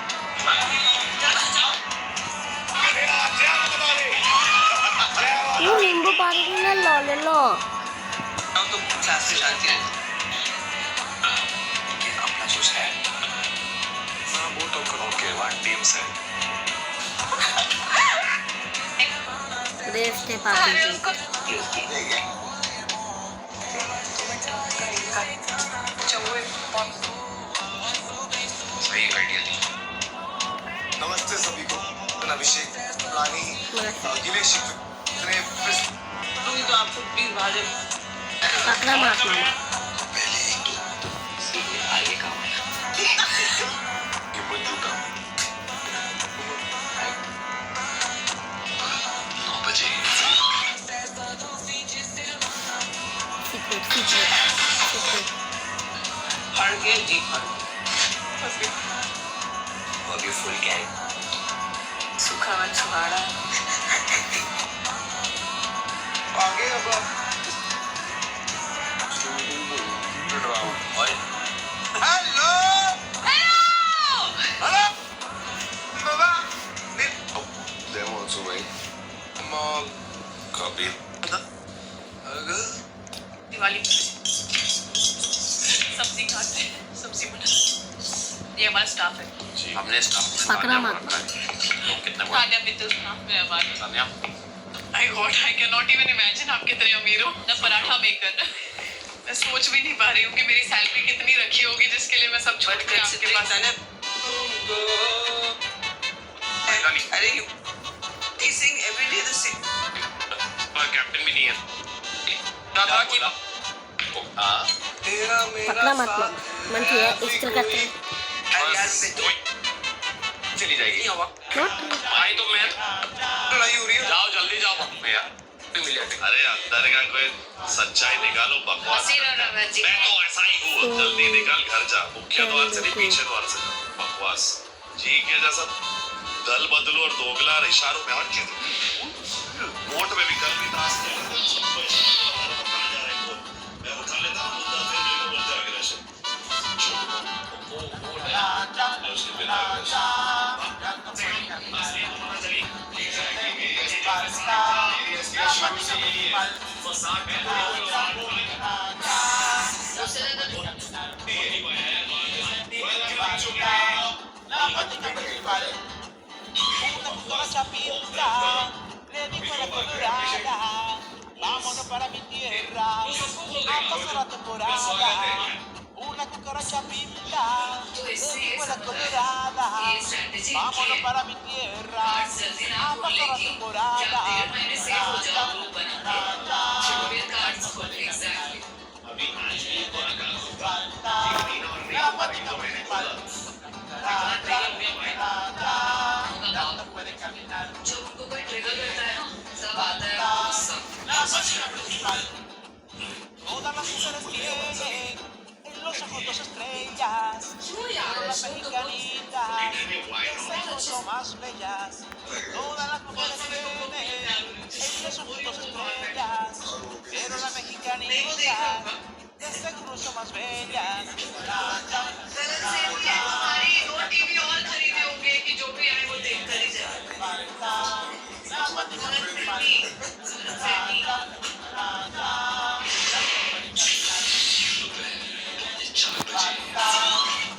ये नींबू पानी ना लो ले लो। अब तो क्लास से शांति है। अपना जूस है ना, वो तो करो के बाद टीम से रेस्ट है पापी सही आइडिया दी। नमस्ते सभी को, अभिषेक रानी गिलेश तो आपको प्लीज भाजे पकड़ा मार मामा। आगे काम ये बंदू का 9 बजे हर के जी अभी फुल कैरी सुखा मन सुहाड़ा आगे अब हेलो हेलो बाबा डेमो ऑल्सो भाई मॉल कभी दिवाली सब्जी खाते हैं, सब्जी बना ये हमारा स्टाफ है जी। हमने स्टाफ पकड़ा मत। कितने तान्या मित्तल स्टाफ में हमारे Tanya I cannot even imagine आप कितने अमीर हो। ना पराठा मेकर, मैं सोच भी नहीं पा रही हूँ कि मेरी सैलरी कितनी रखी होगी जिसके लिए मैं सब छोड़ कर आपके पास आने। अरे you sing every day the same। पर कैप्टन भी नहीं है। दादा की हाँ पकड़ा मत मामा, मन किया इस तरह करते हैं। चली जाएगी भाई, तो मैं लड़ाई हो रही है, जाओ जल्दी जाओ भैया। अरे अंदर का कोई सच्चाई निकालो, बकवास। मैं तो ऐसा ही हूँ, जल्दी निकल घर जा, मुख्य द्वार से नहीं पीछे द्वार से। बकवास जी के जैसा दल बदलो और दोगला इशारों में हर चीज वोट में भी कल भी दास मैं उठा लेता हूँ मुद्दा, फिर मेरे को बोलते अग्रेशन उसके बिना Vámonos para mi tierra a pasar la temporada. Una cucaracha pinta de escuela colorada. ये strategy Vámonos para mi tierra. Card जल्दी ना A खोल pasar la लेगी temporada. या 1.5 महीने सेव हो जाओ ग्रुप बना के शिववीर कार्ड्स खोल एग्जैक्टली अभी आज भी कोना Falta la plática principal. Ya puede caminar. जो उनको कोई ट्रिगर करता है ना सब आता है वो सब La plática principal. Todas las mujeres tienen en los ojos dos estrellas. क्यों Pero यार las शो तो बहुत mexicanitas son mucho más bellas. Todas las mujeres tienen en los ojos dos estrellas. Pero las mexicanitas de seguro son más bellas. गलत से भी है हमारी 2 TV और खरीदे होंगे कि जो भी आए वो देख कर ही जाए La plática principal.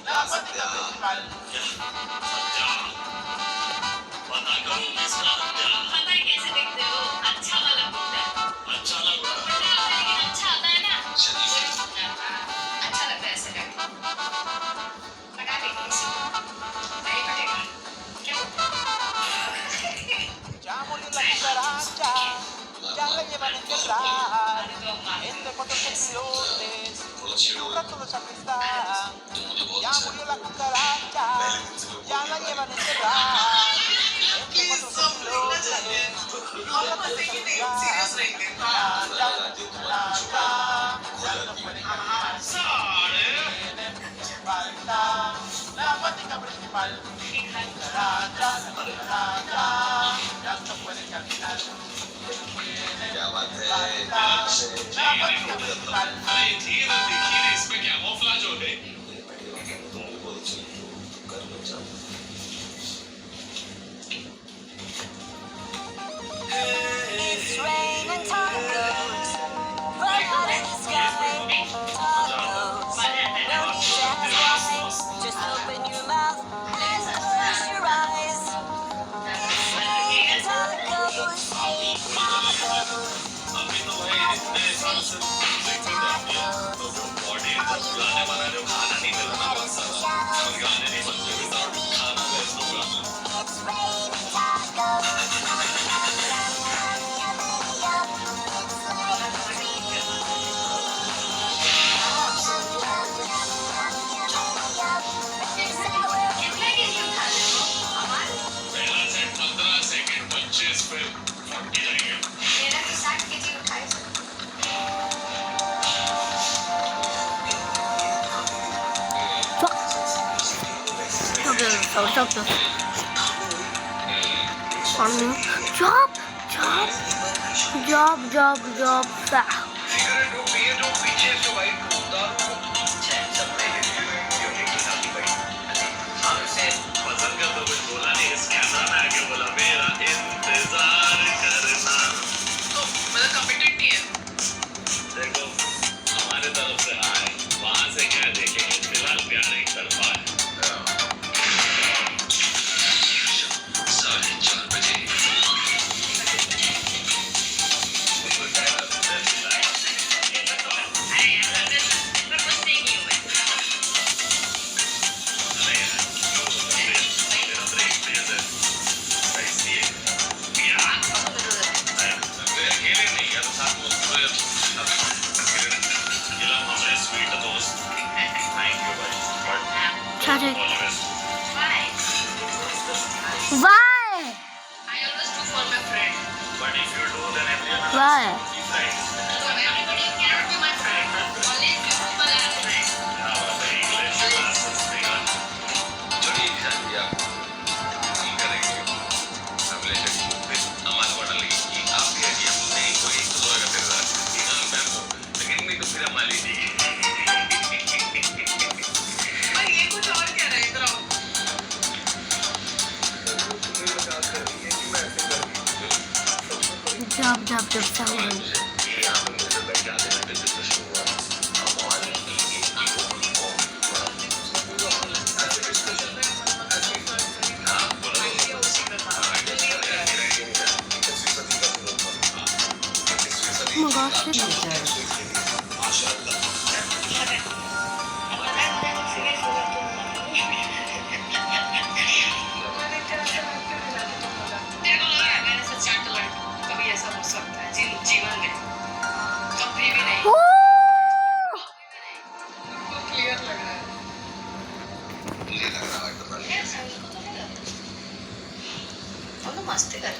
La plática principal. पता है कैसे देखते हो अच्छा वाला कुत्ता अच्छा लगा लेकिन अच्छा आता है ना अच्छा लगता है ऐसे करके पटा देंगे किसी को नहीं पटेगा क्या Ya murió la cucaracha, ya la llevan a enterrar. Entre 4 servidores y un rato de sacristán. Ya murió la cucaracha, ya la llevan a enterrar. Entre 4 servidores y un rato de sacristán. Ya no pueden caminar. Falta la plática principal. Ya no pueden caminar. क्या बात है La plática principal. अरे धीरे धीरे इसमें क्या मौफला जो है It's raining tacos, right out in the sky. Tacos, no need to ask why. Just open your mouth and close your eyes. It's raining tacos, tacos. अभी तो भाई इतने साल से म्यूजिक में ध्यान दिया तो जो ऑडियंस गाने बना रहे हो खाना नहीं मिल रहा बहुत सारा और गाने नहीं बनते विदाउट खाना there's no problem It's raining tacos. पहला सेट 15 सेकंड 25 पे 40 जाएंगे मेरा तो 60 केजी उठाए Job. पसंद कर तो कुछ बोला नहीं इस कैमरा में आके बोला मेरा इंतजार करना तो मतलब कमिटेड नहीं है देखो हमारे तरफ से आए वहां से क्या देखेंगे फिलहाल प्यार एक तरफा है 4:30 बजे Tragic. Why? Why? I always do for my friend But if you do then everyone Why? so everybody cannot be my friend only few people are friends English classes बड़ी शादी आप नहीं करेंगे अगले फिर हमारा वाला लेकिन आप भी आइडिया नहीं कोई एक दो जगह फिर मैम लेकिन नहीं तो फिर हमारी दी और ये कुछ और क्या रहा है इधर आओ Job salary. Oh my gosh. मस्ती कर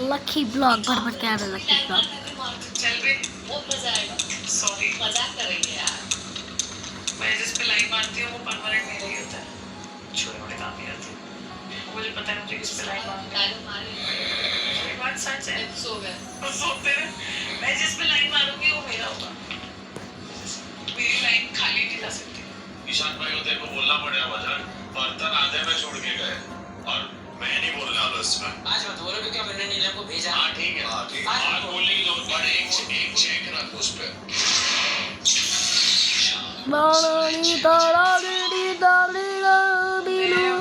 लकी ब्लॉग भर भर के आ रहा लकी ब्लॉग। चल बे, बहुत मजा आएगा। सॉरी, मजाक कर रही है यार। मैं जिस पे लाइन मारती हूँ वो परमानेंट मेरा ही होता है। छोटे मोटे काम नहीं आते। मुझे पता है मुझे किस पे लाइन मारनी है। ये बात सच है। सो गए। तो सोते रहे। मैं जिस पे लाइन मारूंगी वो मेरा होगा। मेरी लाइन खाली नहीं जा सकती। ईशान भाई को तेरे को बोलना पड़ेगा बाजार, बर्तन आधे में छोड़ के गए और मैं नहीं बोलने वाला इसमें। आज मत बोलो क्योंकि मैंने नीलम को भेजा। हाँ ठीक है, हाँ ठीक है। आज बोलने की जरूरत पड़े, एक चेक रख उस पे। बारानी तारा गिरी दारी बिलू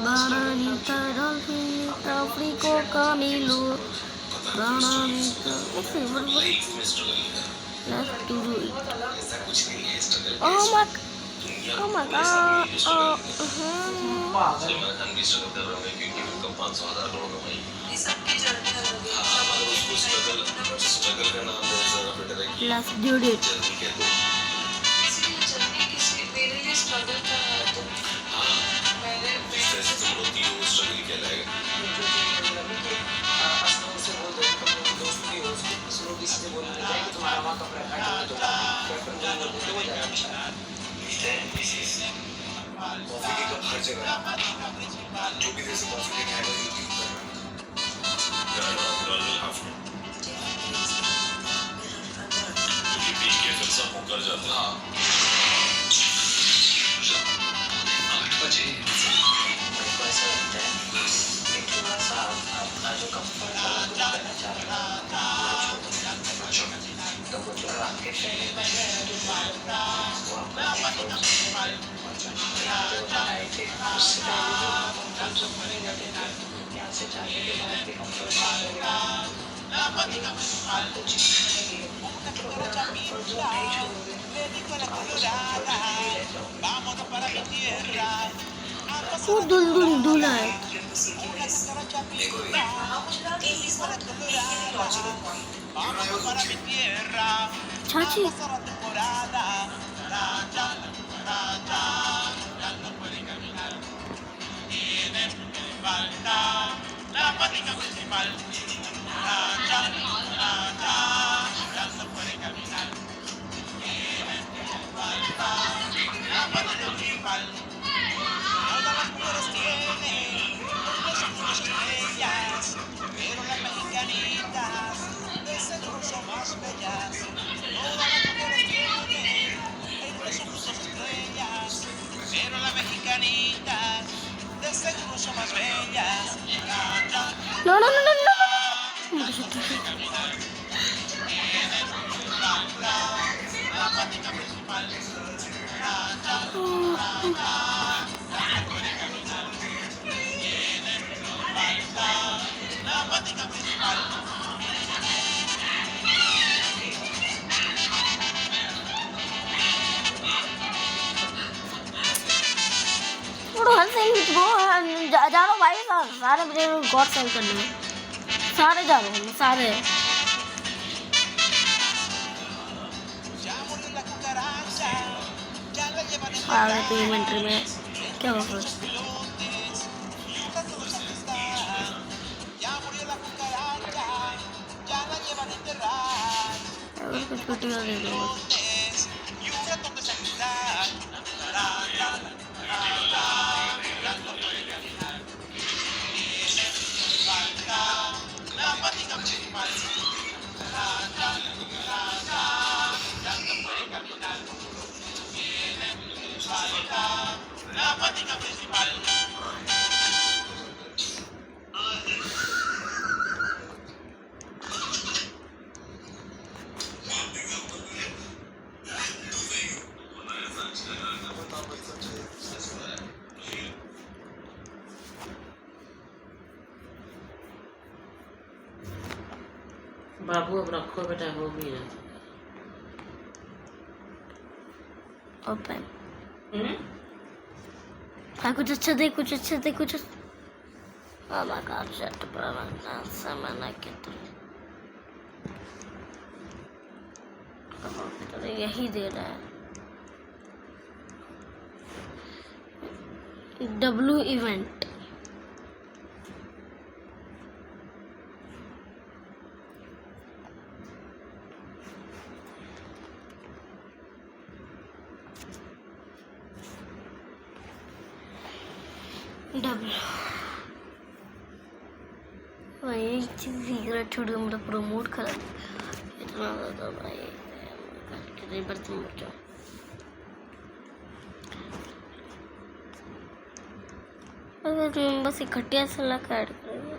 बारानी तारा गिरी ताफरी को कामिलू बारानी तारा let's do it. Oh my god. Salman Khan भी स्ट्रगल कर रहे हैं क्योंकि उनका 500,000 करोड़ कमाई। ये सब की जर्नी होगी। उसको स्ट्रगल का नाम दे जरा बेटर है कि let's do it. जर्नी कह दो। इसलिए जर्नी किसी मेरे लिए स्ट्रगल कर रहा है तो हाँ, मैंने जैसे तुम रोती हो स्ट्रगल कहलाएगा। कॉफी की कप हर जगह, जो भी जैसे कॉफी लेने आएगा यूट्यूब क्योंकि पी के फिर सब मुकर जाते हैं। 8 बजे ऐसा लगता है कि थोड़ा सा अपना जो कंफर्ट वाला कुछ करना चाह रहा तो वो जो आपके फ्रेंड बन रहे हैं जो वो बनाए थे उससे पहले जो कंफर्ट जोन बने रहते थे यहाँ से जाने के बाद भी कंफर्ट जोन कुछ नहीं कंफर्ट जोन नहीं छोड़ोगे वो दुल दूल्हा है चाची no जा रहा हूँ भाई सारे मुझे गॉड सेल करने में सारे जा रहा हूँ सारे आ गए तो इन्वेंट्री में क्या होगा कुछ कुटिया दे दो बाबू अब रखो बेटा हो भी है ओपन हाँ कुछ अच्छा दे कुछ अच्छा दे कुछ oh my god shut up सामान के तो यही दे रहा है डब्ल्यू इवेंट। भाई एक चीज़ सीक्रेट छोड़ के मेरा पूरा मूड खराब इतना ज़्यादा भाई कितने बर्तन बचा। अगर तुम बस इकट्ठे सलाह ऐड करेंगे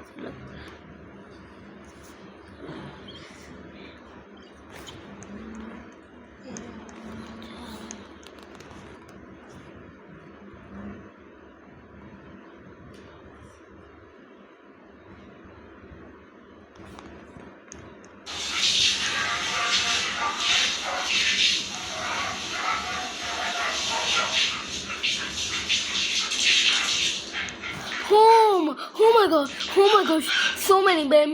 Oh my gosh, so many babe.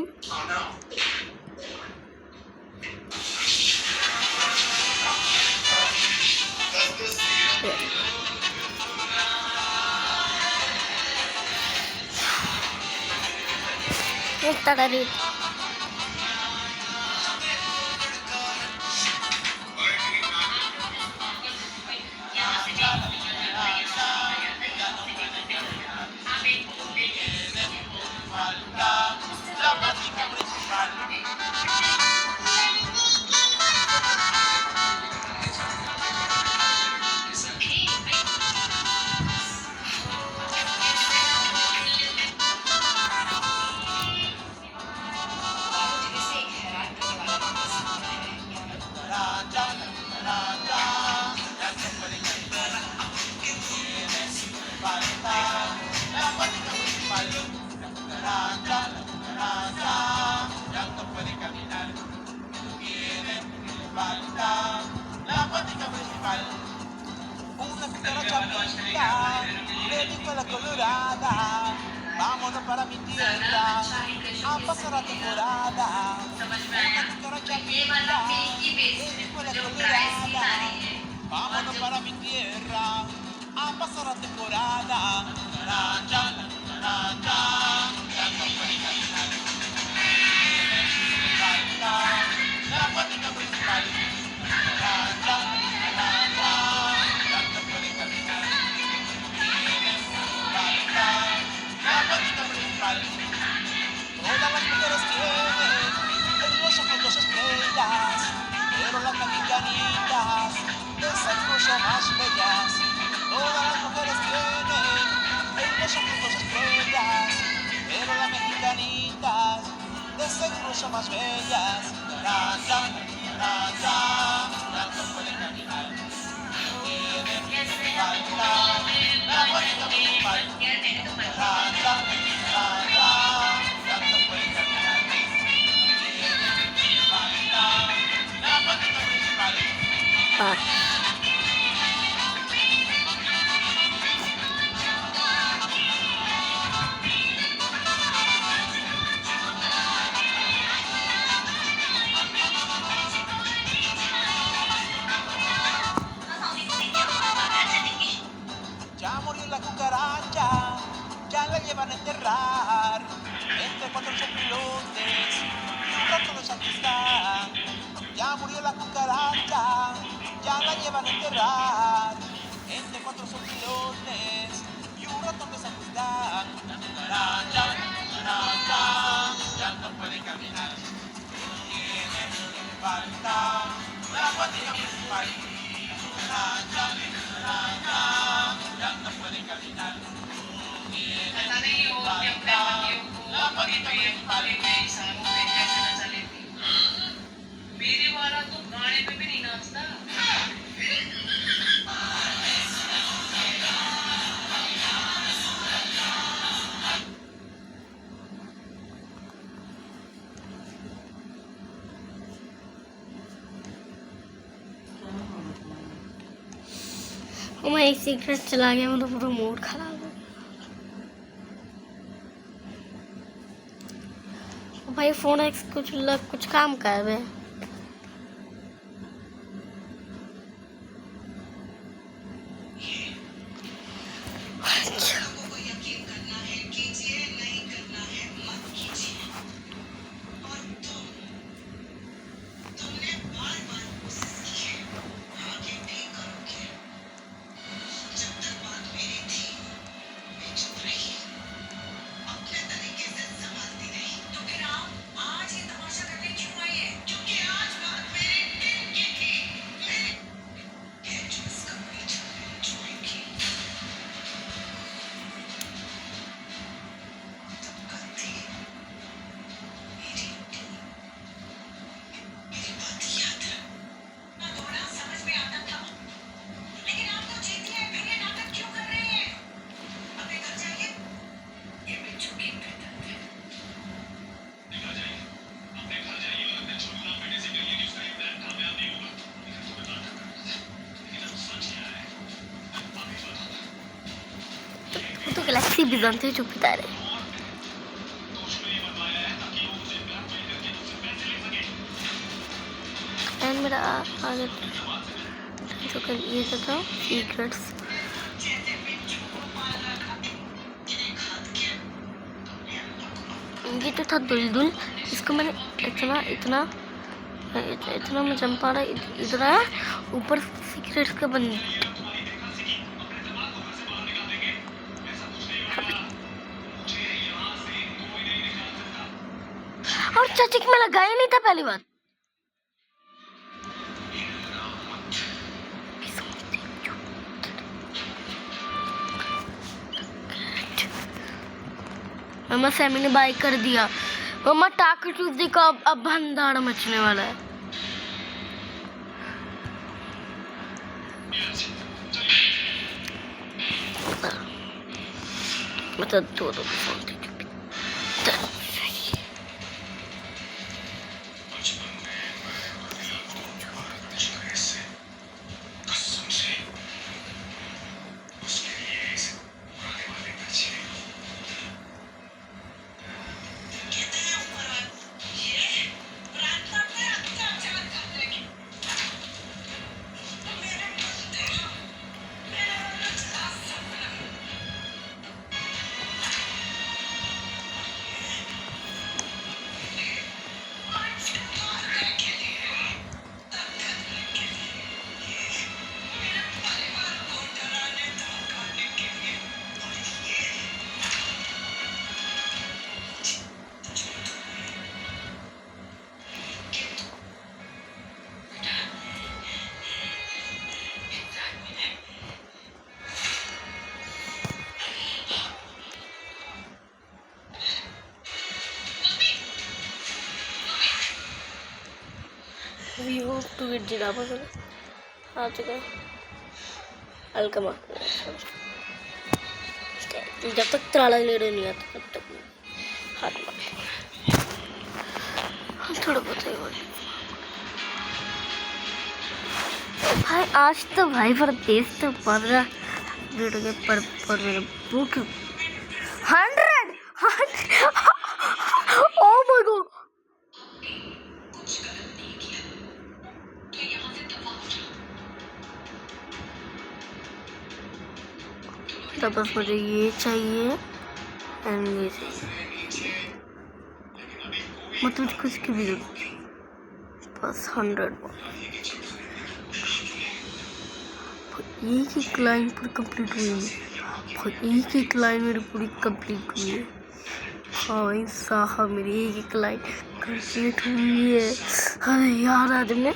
Vámonos para mi tierra a pasar la temporada. Una cucaracha pinta de escuela colorada. Vámonos para mi tierra a pasar la temporada. Naranja, naranja, la campanita final. La patica principal. Naranja, naranja, la campanita final. La patita principal. Todas las mujeres tienen los ojos dos estrellas, pero las mexicanitas de ser mucho más bellas. Todas las mujeres tienen los ojos dos estrellas, pero las mexicanitas de ser mucho más bellas. Naranja, naranja, la campanita final. Tiene falta la patita principal. Ya murió la cucaracha, ya la llevan a enterrar entre 400 pilotes y un rato de sacristán. Ya murió la cucaracha, ya la llevan a enterrar entre 400 pilotes y un ratón de sacristán. Naranja, naranja, ya no puede caminar. Tiene falta la patita principal. Naranja, naranja, ya no puede caminar. La patita principal. मेरे वाला तो गाने पे भी नहीं नाचता। मैं एक सीक्रेट चला गया, मतलब पूरा मूड खराब हो गया भाई। फोन एक्स कुछ काम कर रहे हैं। तो गैलेक्सी भी जानते हैं जुपिटर है। एंड मेरा आगे जो कर ये सब था सीक्रेट्स। ये तो था दुलदुल, इसको मैंने इतना मैं जम पा रहा इधर आया ऊपर सीक्रेट्स का बन। और चचिक में लगाया नहीं था पहली बार। मम्मा सैमी ने बाय कर दिया। मम्मा टाको ट्यूसडे का अब भंडारा मचने वाला है। मतलब दो We hope to get जिराफा आ चुका है अलकमा। जब तक त्राला लेडर नहीं आता तब तक हाथ मार थोड़ा बहुत है भाई। आज तो भाई पर तेज तो पड़ रहा वीडियो के पर मेरे बुक 100 ओ माय गॉड। तो बस मुझे ये चाहिए एंड ये चाहिए, मतलब कुछ की भी जरूरत नहीं, बस 100। एक ही लाइन पूरी कंप्लीट हुई है, एक एक लाइन मेरी पूरी कंप्लीट हुई है। हाँ भाई साहब मेरी एक लाइन कंप्लीट हुई है। अरे यार आज मैं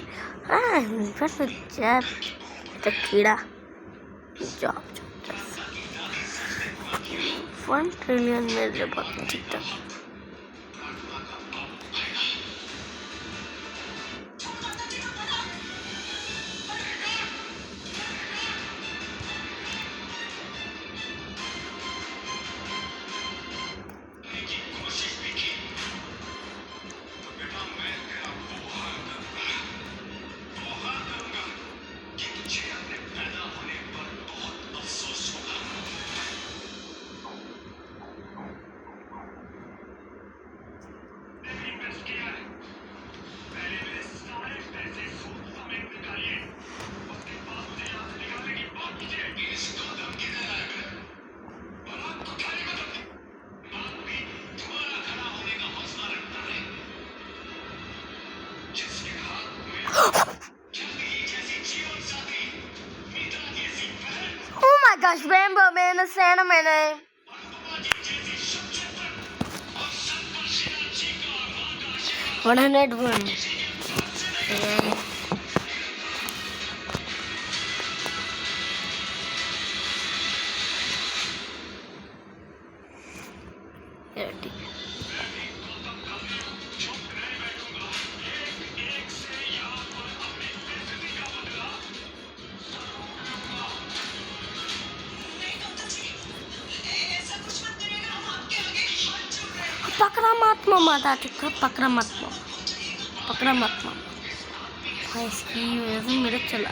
कीड़ा जॉब 1 ट्रिलियन मेरे लिए बहुत ठीक था। gosh, Rainbow Man, a Santa Man. One 101. Yeah. पकड़ा मत मामा आ चुका। पकड़ा मत मामा भाई, इसकी वजह से मेरे चला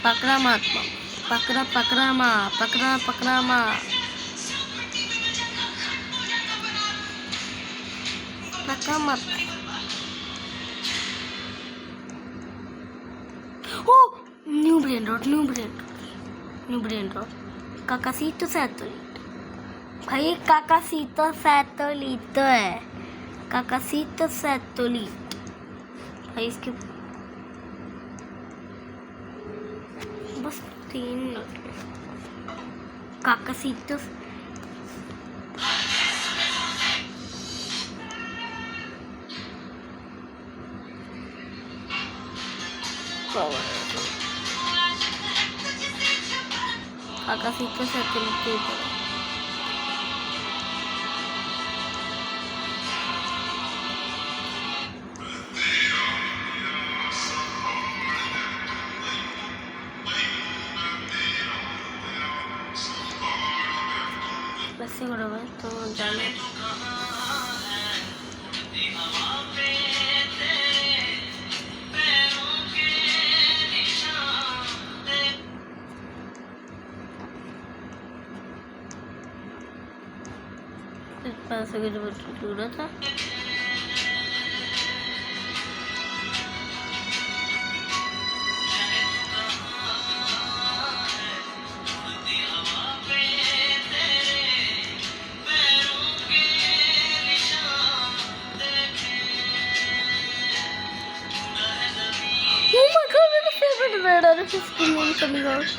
पकड़ा मत मामा, पकड़ा माँ, पकड़ा माँ, पकड़ा मत। Oh new brain rot Cacacito Satellite भाई, Cacacito Satellite है, Cacacito Satellite भाई। इसके बस 3 मिनट Cacacito Cacacito Satellite। वैसे बराबर तो जाने पैसे की जरूरत है। Oh my god, my favorite red out of his skin one coming out.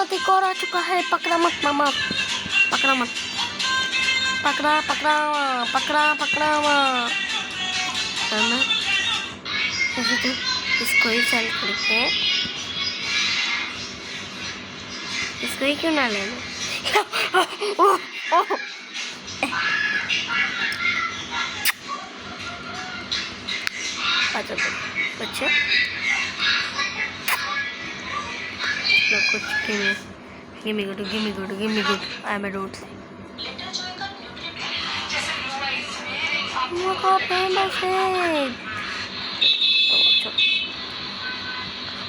एक और आ चुका है। पकड़ा मत मामा, पकड़ा मत, पकड़ा इसको ही सेल करके इसको ही क्यों ना लेना। अच्छा बच्चे कुछ give me good. I'm a road.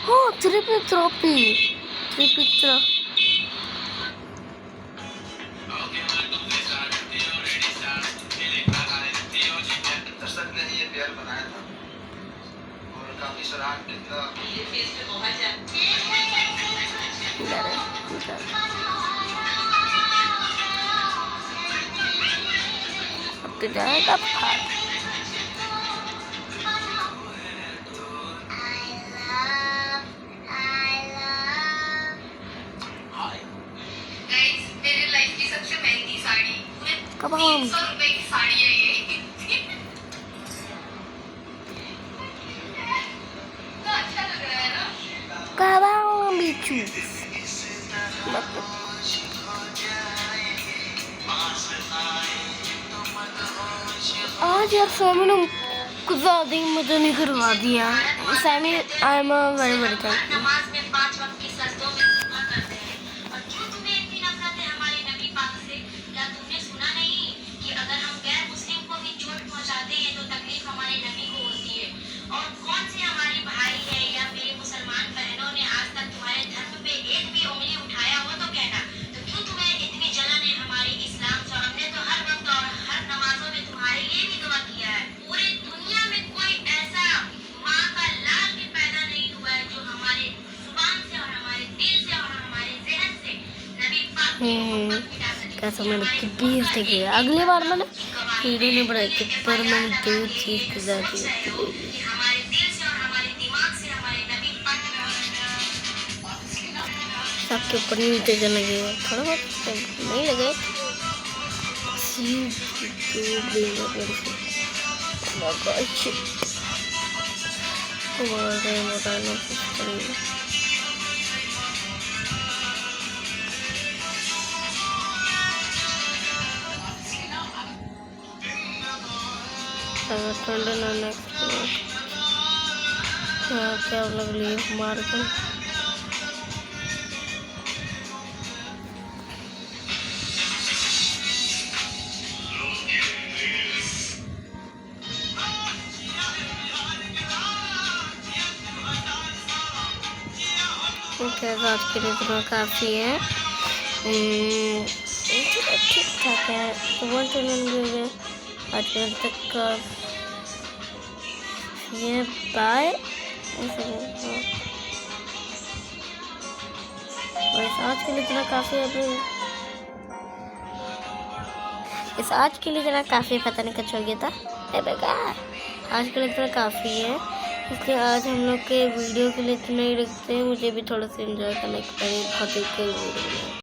Oh, 3 trophy. 3 picture. अब तो जाएगा भाई। मेरे लाइफ की सबसे महंगी साड़ी, कब आऊँ? 300 रुपए की साड़ी है ये। तो अच्छा लग रहा है ना? कब आऊँ बिच्छू? आज यार सैमी ने कुछ ज़्यादा ही मजा नहीं करवा दिया। Sammy I am very very thank you. नमाज में 5 वक्त की सजदों में दुआ करते हैं और जो तुम्हें इतनी नफरत है कैसा मैंने कितनी देखी अगली बार मैंने हीरो ने बढ़ाई थी पर मैंने 2 चीज़ की ज़्यादा सबके ऊपर नीचे जल लगे थोड़ा बहुत नहीं लगे क्या लग रही मार कर आज के लिए इतना काफ़ी है ठीक ठाक है आज के तक का ये बाय आज के लिए इतना काफ़ी है इस आज के लिए इतना काफ़ी पता नहीं कुछ हो गया था बेकार आज के लिए इतना काफ़ी है इसलिए आज हम लोग के वीडियो के लिए इतना ही रखते हैं मुझे भी थोड़ा सा एंजॉय करने के लिए बहुत ही वीडियो